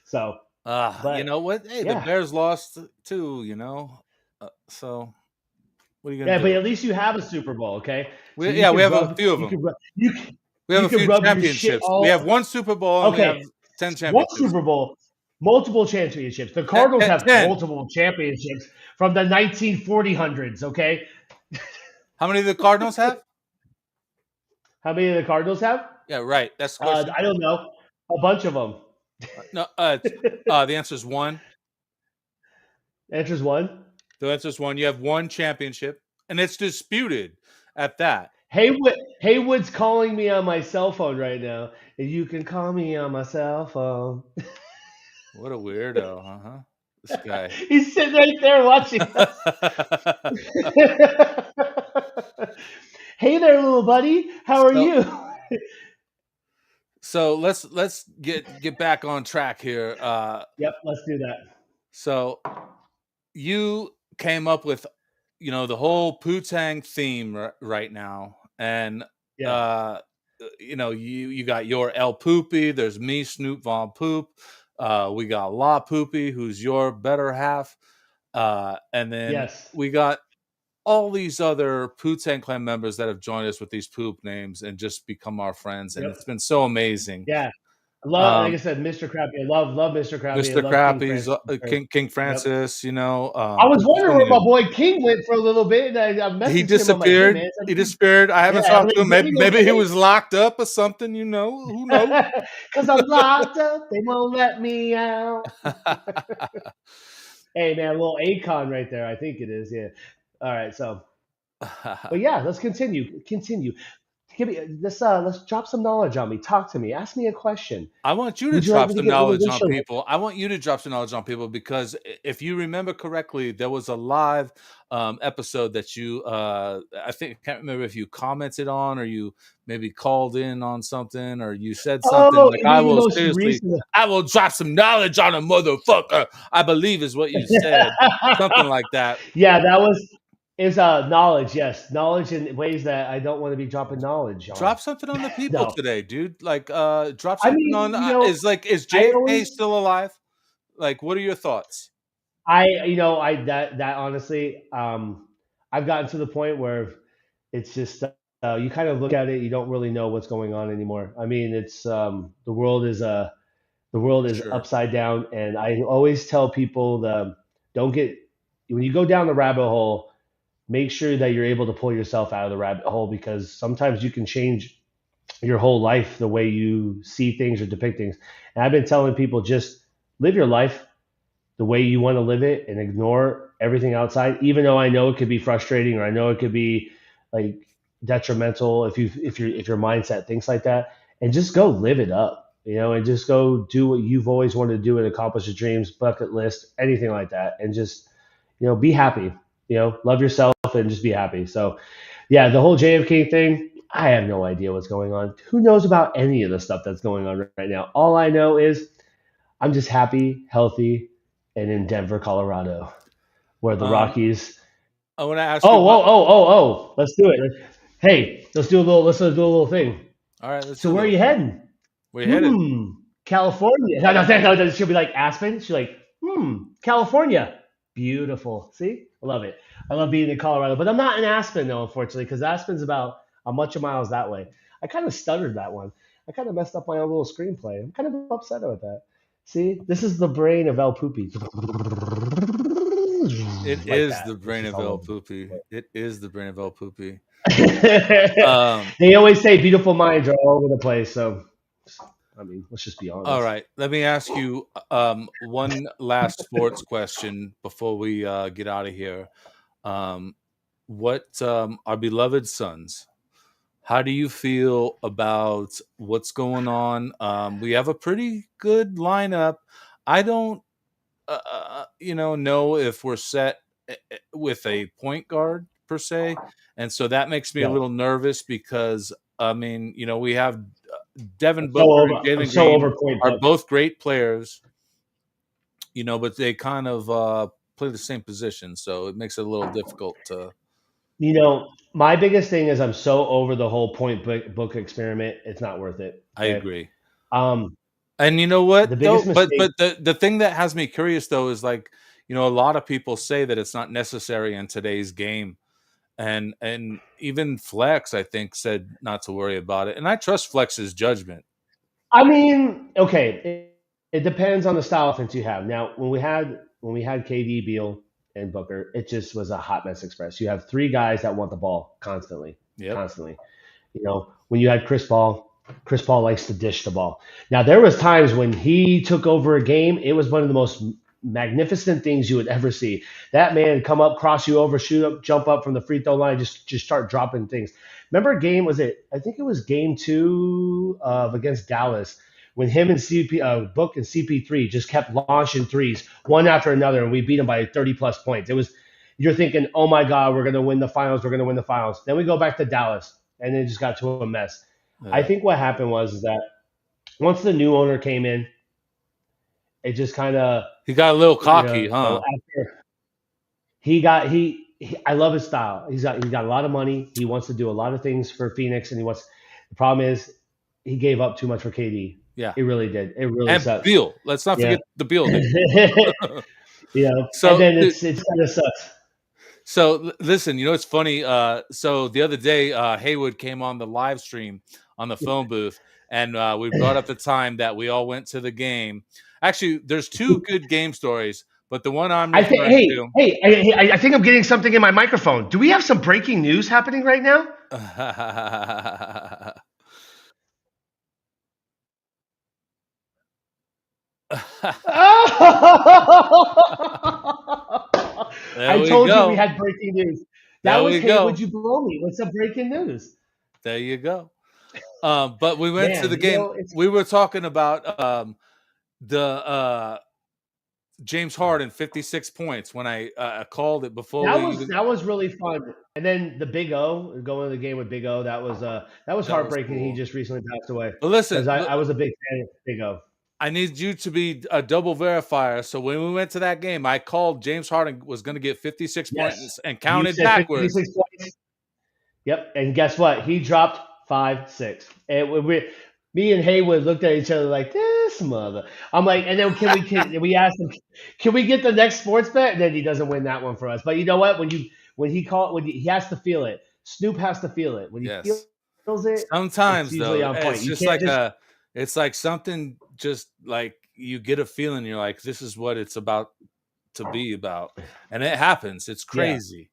So. You know what? Hey, the Bears lost too. So what are you gonna do? But at least you have a Super Bowl, okay? We have a few of them. We have a few championships. We have one Super Bowl. And we have 10 championships. One Super Bowl, multiple championships. The Cardinals have multiple championships from the 1940s. Okay. How many do the Cardinals have? How many do the Cardinals have? Yeah, right. That's the question. I don't know. A bunch of them. No, the answer is one. The answer is one. The answer is one. You have one championship, and it's disputed at that. Haywood's calling me on my cell phone right now, and you can call me on my cell phone. What a weirdo, huh? This guy. He's sitting right there watching us. Hey there, little buddy. How are you? So let's get back on track here. Yep, let's do that. So you came up with, the whole Poo Tang theme right now, and you got your El Poopy. There's me, Snoop Von Poop. We got La Poopy, who's your better half, and then we got all these other Poo Tang Clan members that have joined us with these poop names and just become our friends, and it's been so amazing. Yeah, I love, like I said, Mr. Crappy. I love Mr. Crappy. Mr. Crappy's King Francis. I was wondering where my boy King went for a little bit, and I messaged he disappeared. Him. Like, hey, he disappeared. I haven't talked to him. Maybe he was locked up or something. Who knows? Because I'm locked up, they won't let me out. Hey man, a little Akon right there. I think it is. Yeah. All right, so, but yeah, let's continue. Give me let's drop some knowledge on me. Talk to me. Ask me a question. I want you to drop some knowledge on people. I want you to drop some knowledge on people, because if you remember correctly, there was a live episode that you I can't remember if you commented on, or you maybe called in on something, or you said something I will drop some knowledge on a motherfucker, I believe is what you said. Something like that. Yeah, that was. Is knowledge, yes. Knowledge in ways that I don't want to be dropping knowledge on. Drop something on the people today, dude. Like, drop something on. Is JFK still alive? Like, what are your thoughts? That honestly, I've gotten to the point where it's just you kind of look at it, you don't really know what's going on anymore. I mean, it's the world is Sure. upside down, and I always tell people don't get when you go down the rabbit hole, make sure that you're able to pull yourself out of the rabbit hole because sometimes you can change your whole life the way you see things or depict things. And I've been telling people just live your life the way you want to live it and ignore everything outside, even though I know it could be frustrating or I know it could be like detrimental if your mindset thinks like that, and just go live it up, and just go do what you've always wanted to do and accomplish your dreams, bucket list, anything like that, and just be happy, love yourself and just be happy. So yeah, the whole JFK thing, I have no idea what's going on. Who knows about any of the stuff that's going on right now? All I know is I'm just happy, healthy, and in Denver, Colorado, where the Um, Rockies. I want to ask you Oh, about. whoa, oh, oh, oh! Let's do it. Hey, let's do a little thing. All right, let's So do a where are little you thing. heading? We're headed. California. No, no, no, no, she'll be like Aspen. She's like, California. Beautiful. See, I love it. I love being in Colorado, but I'm not in Aspen though, unfortunately, because Aspen's about a bunch of miles that way. I kind of stuttered that one. I kind of messed up my own little screenplay. I'm kind of upset about that. See, this is the brain of El Poopy. It Like is that. the It's brain just of all El over. Poopy. It is the brain of El Poopy. Um, They always say beautiful minds are all over the place. So, I mean, let's just be all honest. right, let me ask you one last sports question before we get out of here. Um, what our beloved Suns? How do you feel about what's going on? We have a pretty good lineup. I don't, know if we're set with a point guard per se, and so that makes me a Yeah, little nervous because I mean, we have Devin I'm so Booker over. and I'm Jalen so Green over point are book. both great players, but they kind of play the same position, so it makes it a little difficult to. My biggest thing is I'm so over the whole point book experiment. It's not worth it. I Okay. agree. Um, And you know the what though? biggest But mistake. the thing that has me curious though is like, a lot of people say that it's not necessary in today's game. And even Flex, I think, said not to worry about it. And I trust Flex's judgment. I mean, okay, it depends on the style of offense you have. Now, when we had KD, Beal, and Booker, it just was a hot mess express. You have three guys that want the ball constantly, Yep. constantly. When you had Chris Paul likes to dish the ball. Now, there was times when he took over a game, it was one of the most magnificent things you would ever see. That man come up, cross you over, shoot up, jump up from the free throw line, just start dropping things. Remember a game, was it? I think it was game two of against Dallas when him and Book and CP3 just kept launching threes one after another, and we beat them by 30 plus points. You're thinking, oh my God, we're gonna win the finals. We're gonna win the finals. Then we go back to Dallas, and it just got to a mess. I Yeah. think what happened was is that once the new owner came in, it just kind of, He got a little cocky, huh? after he I love his style. He's got a lot of money. He wants to do a lot of things for Phoenix, and the problem is he gave up too much for KD. Yeah. It really did. It really And sucks. Beal. Let's not Yeah. forget the Beal deal. And So then it's kind of sucks. So listen, it's funny. So the other day, Haywood came on the live stream on the phone booth, and we brought up the time that we all went to the game. Actually, there's two good game stories, but the one I'm I think. referring Hey, to. hey, I think I'm getting something in my microphone. Do we have some breaking news happening right now? There I we told you we go. had breaking news. That There was we Hey, go. would you blow me with some breaking news? There you go. But we went to Man, the game. it's We were talking about the James Harden 56 points when I called it before that we was even. that was really fun. And then the Big O going to the game with Big O, that was That was heartbreaking. He cool. just recently passed away But because listen, I was a big fan of Big O. I need you to be a double verifier. So when we went to that game, I called James Harden was going to get 56 Yes, points and you counted said backwards. 56 points. Yep, and guess what? He dropped 5-6. And me and Haywood looked at each other like this mother. I'm like, and then we asked him, can we get the next sports bet? And then he doesn't win that one for us. But you know what? when he has to feel it. Snoop has to feel it. When he Yes. feels it, it's Sometimes usually though, on point. it's You just can't like just it's like something just like you get a feeling you're like, this is what it's about to be about. And it happens. It's yeah, crazy.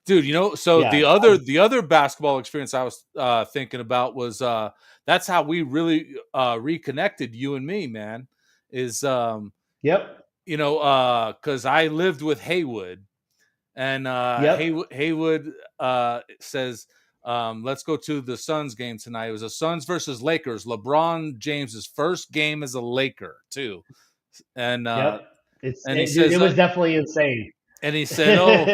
Dude, so yeah, the other basketball experience I was thinking about was that's how we really reconnected, you and me, man. Is yep, because I lived with Haywood, and yep, Haywood says, let's go to the Suns game tonight. It was a Suns versus Lakers. LeBron James's first game as a Laker too, and yep. he Dude, says, it was definitely insane. and he said, "Oh,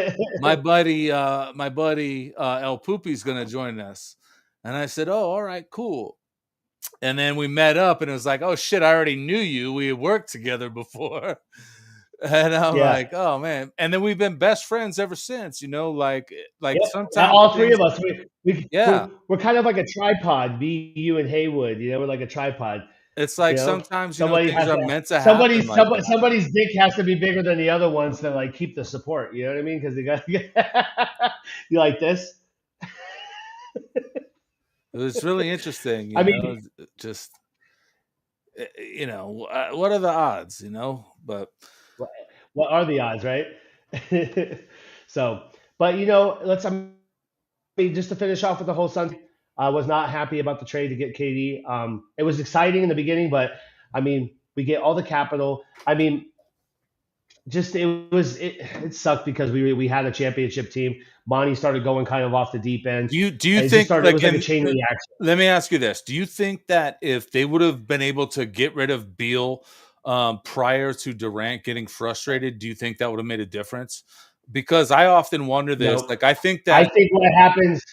my buddy El Poopy's gonna join us." And I said, "Oh, all right, cool." And then we met up, and it was like, "Oh shit, I already knew you. We had worked together before." And I'm Yeah, like, "Oh man!" And then we've been best friends ever since. Like yep. sometimes All three things, of us, yeah. we're kind of like a tripod. Me, you, and Haywood. We're like a tripod. It's like You know, sometimes somebody things has are to. meant to happen like that. Somebody's dick has to be bigger than the other ones to like keep the support. You know what I mean? Because they got you like this. It was really interesting. I mean, Just what are the odds? But what are the odds, right? So, but let's. I mean, just to finish off with the whole Suns, I was not happy about the trade to get KD. It was exciting in the beginning, but I mean, we get all the capital. I mean, just it sucked because we had a championship team. Monty started going kind of off the deep end. do you And it just think started. It was like a chain reaction. let me ask you this: do you think that if they would have been able to get rid of Beal prior to Durant getting frustrated, do you think that would have made a difference? Because I often wonder this. No, Like, I think I that think what happens.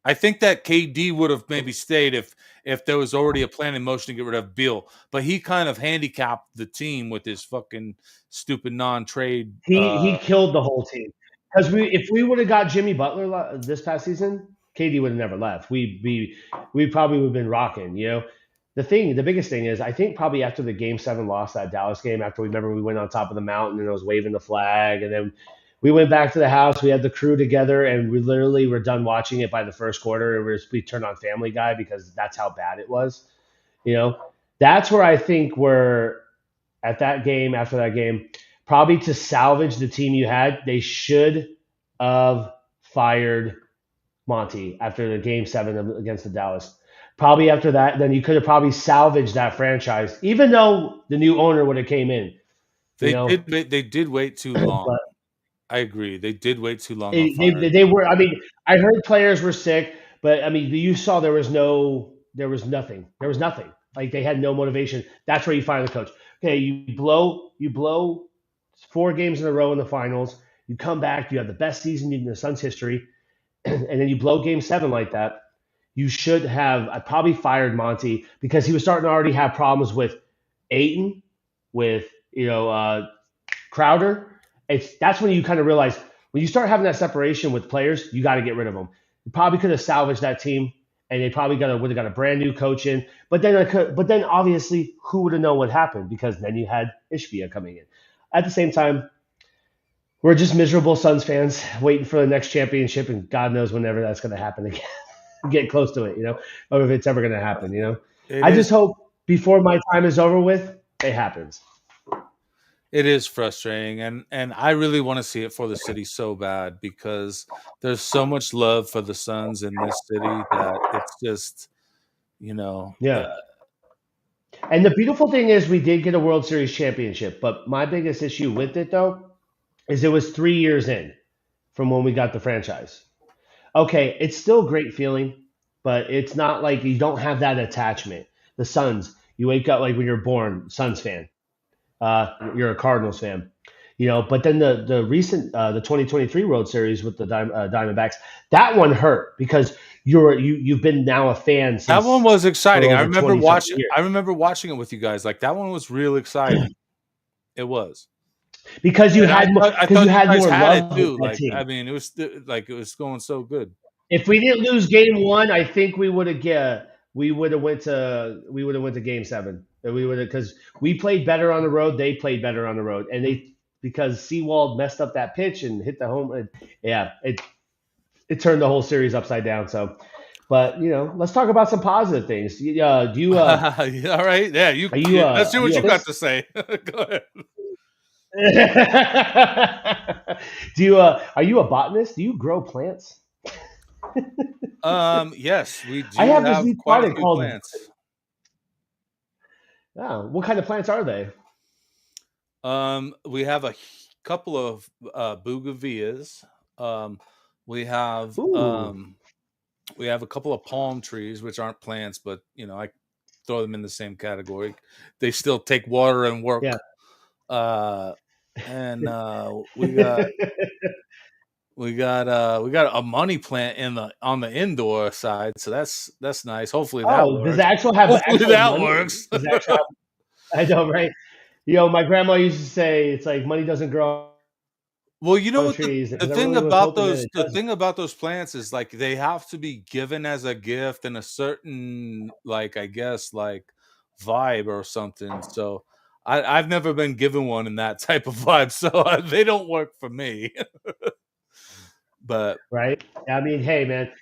KD would have maybe stayed if there was already a plan in motion to get rid of Beal, but he kind of handicapped the team with his fucking stupid non-trade. He killed the whole team because if we would have got Jimmy Butler this past season, KD would have never left. We probably would have been rocking. The biggest thing is I think probably after the Game 7 loss, that Dallas game, after we went on top of the mountain and I was waving the flag, and then we went back to the house. We had the crew together, and we literally were done watching it by the first quarter. And we turned on Family Guy because that's how bad it was. That's where I think we're at that game. After that game, probably to salvage the team you had, they should have fired Monty after the Game 7 against the Dallas. Probably after that, then you could have probably salvaged that franchise, even though the new owner would have came in. They did wait too long. But I agree. They did wait too long on firing. they were. I mean, I heard players were sick, but I mean, you saw there was nothing. There was nothing. Like they had no motivation. That's where you fire the coach. Okay, you blow 4 games in a row in the finals. You come back. You have the best season in the Suns' history, and then you blow Game 7 like that. You should have. I probably fired Monty because he was starting to already have problems with Ayton, with Crowder. That's when you kind of realize when you start having that separation with players, you got to get rid of them. You probably could have salvaged that team, and they probably would have got a brand new coach in. But then obviously, who would have known what happened? Because then you had Ishbia coming in. At the same time, we're just miserable Suns fans waiting for the next championship, and God knows whenever that's going to happen again. Get close to it, or if it's ever going to happen. I just hope before my time is over with, it happens. It is frustrating, and I really want to see it for the city so bad because there's so much love for the Suns in this city that it's just, Yeah. And the beautiful thing is we did get a World Series championship, but my biggest issue with it, though, is it was 3 years in from when we got the franchise. Okay, it's still a great feeling, but it's not like you don't have that attachment. The Suns, you wake up like when you're born, Suns fan. You're a Cardinals fan, But then the recent the 2023 World Series with the Diamondbacks, that one hurt because you've been now a fan. Since that one was exciting. I remember 20 watching. years. I remember watching it with you guys. Like that one was real exciting. It was because you had more. I thought you had more love it too. with that team. I mean, it was going so good. If we didn't lose Game 1, I think we would have went to Game 7. We would have because we played better on the road. They played better on the road, and because Seawald messed up that pitch and hit the home. Yeah, it turned the whole series upside down. So, but let's talk about some positive things. Do you All right, yeah, are you let's see are what you you got to say. Go ahead. do you are you a botanist? Do you grow plants? Yes, we I do have this have new quite a product few called. plants. What kind of plants are they? We have a couple of bougainvilleas. Um, we have Ooh, a couple of palm trees, which aren't plants, but I throw them in the same category. They still take water and work. yeah. And we got a money plant on the indoor side, so that's nice. Hopefully that Oh, does it works. actual have Hopefully actual that money? works. Does it actually have? I know, right? My grandma used to say it's like money doesn't grow Well, you know on what trees the because I thing really was about hoping that those it the does. thing about those plants is like they have to be given as a gift in a certain like I guess like vibe or something. So I've never been given one in that type of vibe, so they don't work for me. But Right? I mean, hey, man,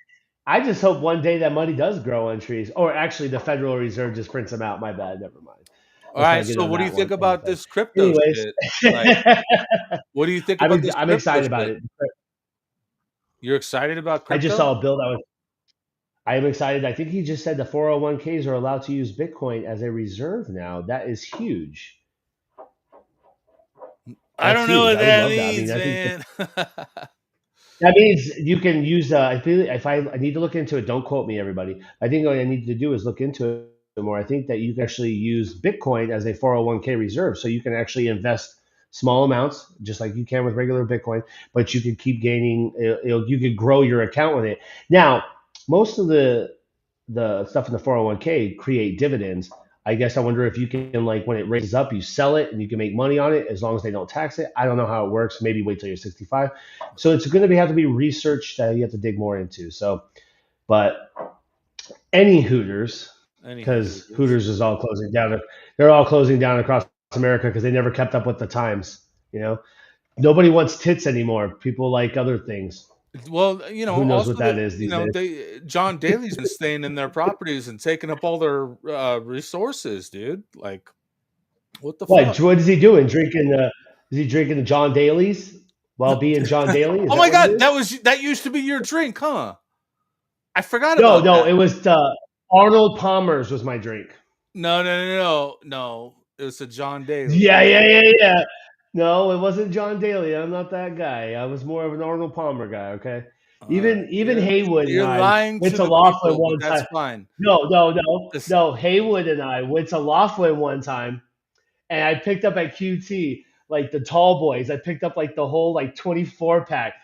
I just hope one day that money does grow on trees. Or actually, the Federal Reserve just prints them out. My bad. Never mind. all Let's right, not get so into what do you that one think thing. about But, this crypto anyways, shit? Like, what do you think about this I'm crypto excited about shit? it. You're excited about I just crypto? saw a bill that was. I am excited. I think he just said the 401ks are allowed to use Bitcoin as a reserve now. That is huge. I That's don't know huge. what I would that love that. I mean, means, I think man. that means you can use. I feel if I need to look into it. Don't quote me, everybody. I think what I need to do is look into it more. I think that you can actually use Bitcoin as a 401k reserve, so you can actually invest small amounts, just like you can with regular Bitcoin. But you can keep gaining. You could grow your account with it. Now, most of the stuff in the 401k create dividends. I guess I wonder if you can like when it raises up, you sell it and you can make money on it as long as they don't tax it. I don't know how it works. Maybe wait till you're 65. So it's going to have to be research that you have to dig more into. So, but any Hooters, Anywho, because Hooters is all closing down. They're all closing down across America because they never kept up with the times. Nobody wants tits anymore. People like other things. well, Who knows what also that is these days? they John Daly's been staying in their properties and taking up all their resources, dude. Like, what the fuck? What is he doing? Is he drinking the John Daly's while being John Daly? Is Oh that my what it god, is? that used to be your drink, huh? I forgot No, about no, that. it was Arnold Palmer's was my drink. No, no, no, no, no. It was a John Daly. Yeah, yeah, yeah, yeah. No, it wasn't John Daly. I'm not that guy. I was more of an Arnold Palmer guy. Okay. All right, Even Haywood and you're I lying went to to the Laughlin people, but one that's time. fine. No, no, no, Listen, no. Haywood and I went to Laughlin one time, and I picked up at QT like the tall boys. I picked up like the whole like 24 pack.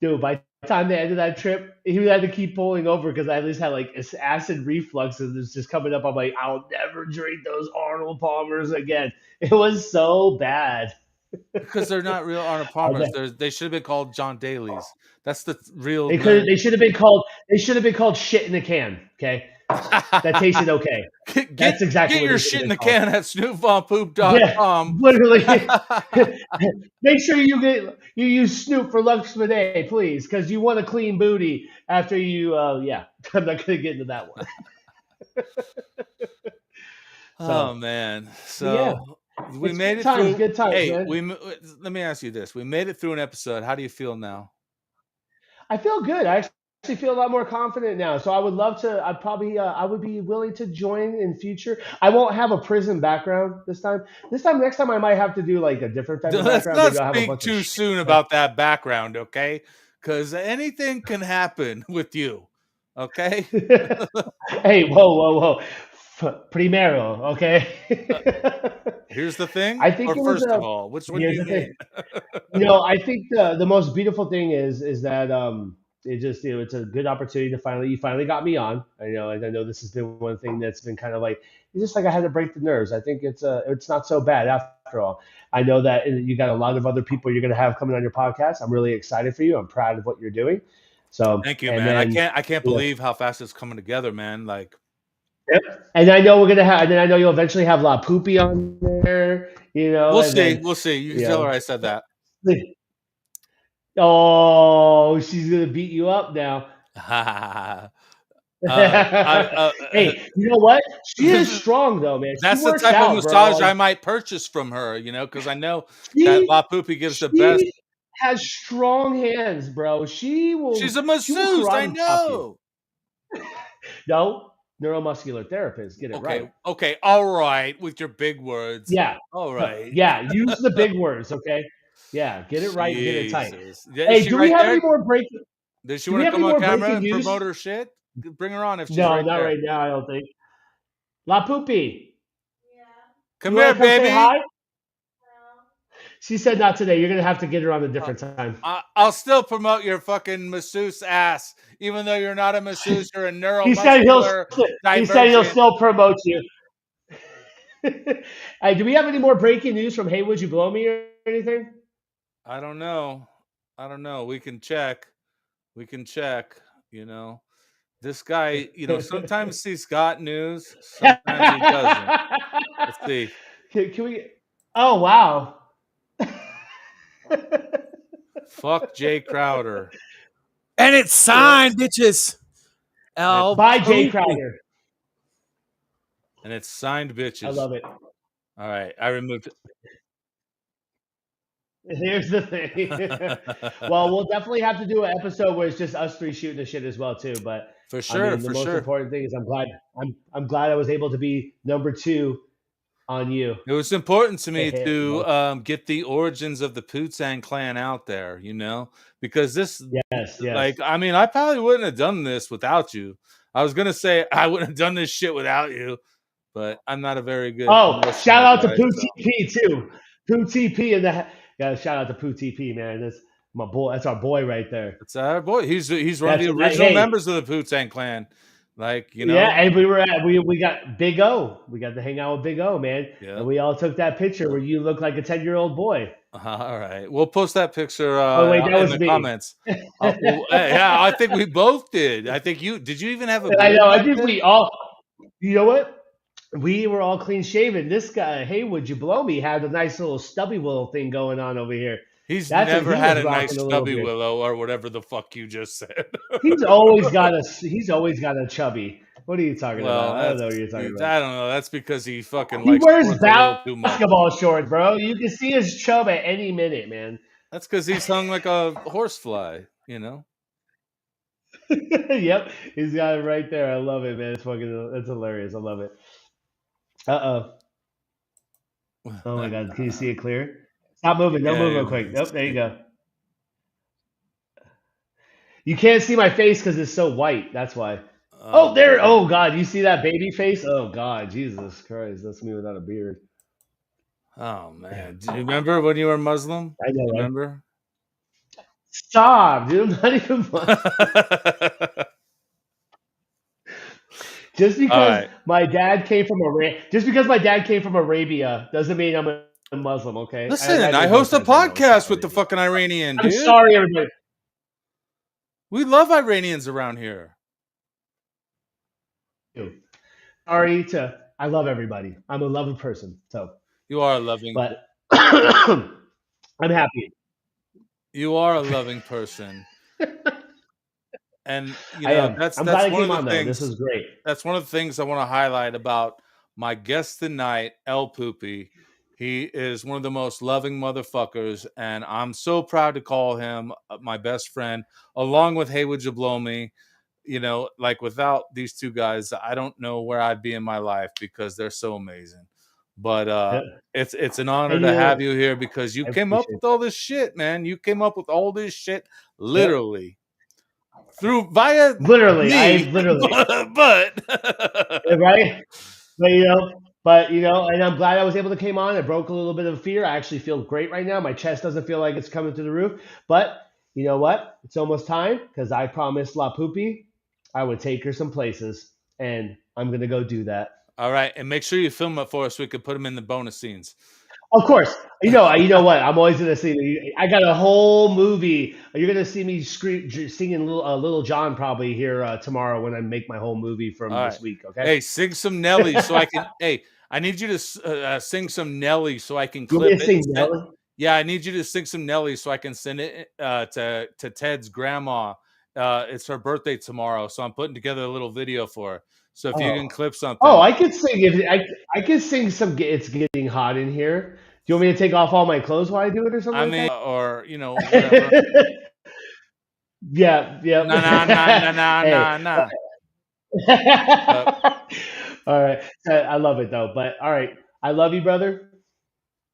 Dude, by the time they ended that trip, he had to keep pulling over because I just had like this acid reflux and it's just coming up. I'm like, I'll never drink those Arnold Palmers again. It was so bad. because they're not real Arnold I'll Palmers. ne- They should have been called John Daly's. That's the real They could. name. They should have been called shit in a can. Okay, that tasted okay. get That's exactly get what your they should shit have in been the called. can at Yeah, snoopvonpoop.com. literally. Make sure you use Snoop for Lux Bidet, please, because you want a clean booty after you. Yeah, I'm not gonna get into that one. Oh So, man. but yeah, So we it's made it through. good times, Hey, man. let me ask you this. We made it through an episode. How do you feel now? I feel good. I actually feel a lot more confident now. So I would love to. I would be willing to join in future. I won't have a prison background this time. Next time, I might have to do like a different type of Let's background. not Maybe I'll have a speak bunch of too shit. soon about that background, okay? Because anything can happen with you, okay? Hey, whoa. Primero, okay. Here's the thing, I think or it was first of all, which one do here's you the thing. mean? I think the most beautiful thing is that it just it's a good opportunity to finally got me on. I know this has been one thing that's been kind of like it's just like I had to break the nerves. I think it's not so bad after all. I know that you got a lot of other people you're going to have coming on your podcast. I'm really excited for you. I'm proud of what you're doing. So Thank you, and man. then I can't yeah, believe how fast it's coming together, man. Like Yep. And I know we're gonna have, and then I know you'll eventually have La Poopy on there, We'll and see. then We'll see. You can you tell her know, I said that. oh, she's gonna beat you up now. I, Hey, you know what? She is strong though, man. She that's the works type of out, bro. massage Like I might purchase from her, because I know that she, La Poopy gives the best. she has strong hands, bro. She's a She will masseuse. I karate chop you. know. No, neuromuscular therapist. Get it right. Okay. All right. With your big words. Yeah, All right. yeah. Use the big words, okay? Yeah, get it right and get it tight. Jesus. Yeah, is Hey, she do we right have any there? more breaking? Does she Do want we to have come any on more camera breaking and news? promote her shit? Bring her on if she's No, right not there. right now. I don't think. La Poopy, Come you want here, to come say baby. hi? She said not today. You're gonna have to get her on a different time. I'll still promote your fucking masseuse ass, even though you're not a masseuse. You're a He said he'll. neuromuscular He said he'll divergent. still promote you. Hey, do we have any more breaking news from Hey Would You Blow Me or anything? I don't know. We can check. This guy, sometimes he's got news, sometimes he doesn't. Let's see. Can we? Oh wow! Fuck Jay Crowder. And it's signed, bitches. Bye, Jay Crowder. And it's signed bitches. I love it. All right, I removed it. Here's the thing. Well, we'll definitely have to do an episode where it's just us three shooting the shit as well too. But For sure, I mean, the for most sure. important thing is I'm glad I was able to be number 2 on you. It was important to me to get the origins of the Poo Tang Clan out there, because this, Yes. like, I mean, I probably wouldn't have done this without you. I was gonna say I wouldn't have done this shit without you, but I'm not a very good. Oh, shout out to guy, Poo so. TP too. Poo TP yeah, shout out to Poo TP, man. That's my boy. That's our boy right there. It's our boy. He's one of the original members of the Poo Tang Clan. Like, Yeah, and we got Big O. We got to hang out with Big O, man. Yeah. And we all took that picture where you look like a 10-year-old boy. All right, we'll post that picture in the comments. Yeah, I think we both did. I think you even have a beard? I know. I think we all. You know what? We were all clean shaven. This guy, Hey, Would You Blow Me, had a nice little stubby willow thing going on over here. He's never had a nice stubby willow or whatever the fuck you just said. He's always got a chubby. What are you talking about? I don't know what you're talking about. I don't know. That's because he fucking he wears basketball shorts, bro. You can see his chub at any minute, man. That's because he's hung like a horsefly, Yep, he's got it right there. I love it, man. It's hilarious. I love it. Oh my god, can you see it clear? Stop moving. Don't move real quick. Nope, there you go. You can't see my face because it's so white. That's why. There. Oh god, you see that baby face? Oh god, Jesus Christ, that's me without a beard. Oh man, do you remember when you were Muslim? I know. Remember? Stop, dude. I'm not even Muslim. Just because my dad came from Arabia doesn't mean I'm a Muslim. Okay. Listen, I host a podcast with the fucking Iranian. I'm sorry, everybody. We love Iranians around here. I love everybody. I'm a loving person. So you are a loving, but I'm happy. You are a loving person. And that's one of the things. This is great. That's one of the things I want to highlight about my guest tonight, El Poopy. He is one of the most loving motherfuckers, and I'm so proud to call him my best friend, along with Hey Would You Blow Me. Like without these two guys, I don't know where I'd be in my life because they're so amazing. But it's an honor to have you here because you came up with all this shit, man. You came up with all this shit literally. Via literally, me, but right, and I'm glad I was able to come on. It broke a little bit of fear. I actually feel great right now. My chest doesn't feel like it's coming to the roof. But you know what? It's almost time because I promised La Poopy I would take her some places, and I'm gonna go do that. All right, and make sure you film it for us so we can put them in the bonus scenes. Of course, you know what? I'm always gonna see. I got a whole movie. You're gonna see me singing Little John probably here tomorrow when I make my whole movie from All this right. week. Okay. Hey, sing some Nelly so I can. Hey, I need you to sing some Nelly so I can You want clip me to it. sing And send, Nelly? yeah, I need you to sing some Nelly so I can send it to Ted's grandma. It's her birthday tomorrow, so I'm putting together a little video for her. So if you Oh, can clip oh, something, I could sing it. I could sing some. It's getting hot in here. Do you want me to take off all my clothes while I do it or something I like mean, that? or whatever. Yeah, yep. Nah, nah, nah, nah, nah, Hey. nah, nah. But All right. I love it though. But all right. I love you, brother.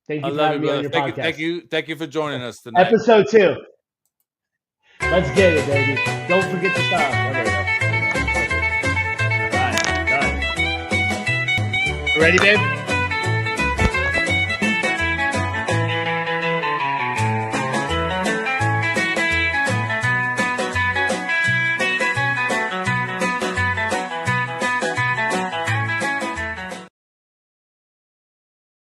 Thank I you for love you, having me on brother. your Thank you, thank podcast. you, thank you for joining us tonight. Episode 2. Let's get it, baby. Don't forget to stop. Oh, there you go. Perfect. Done. Ready, babe?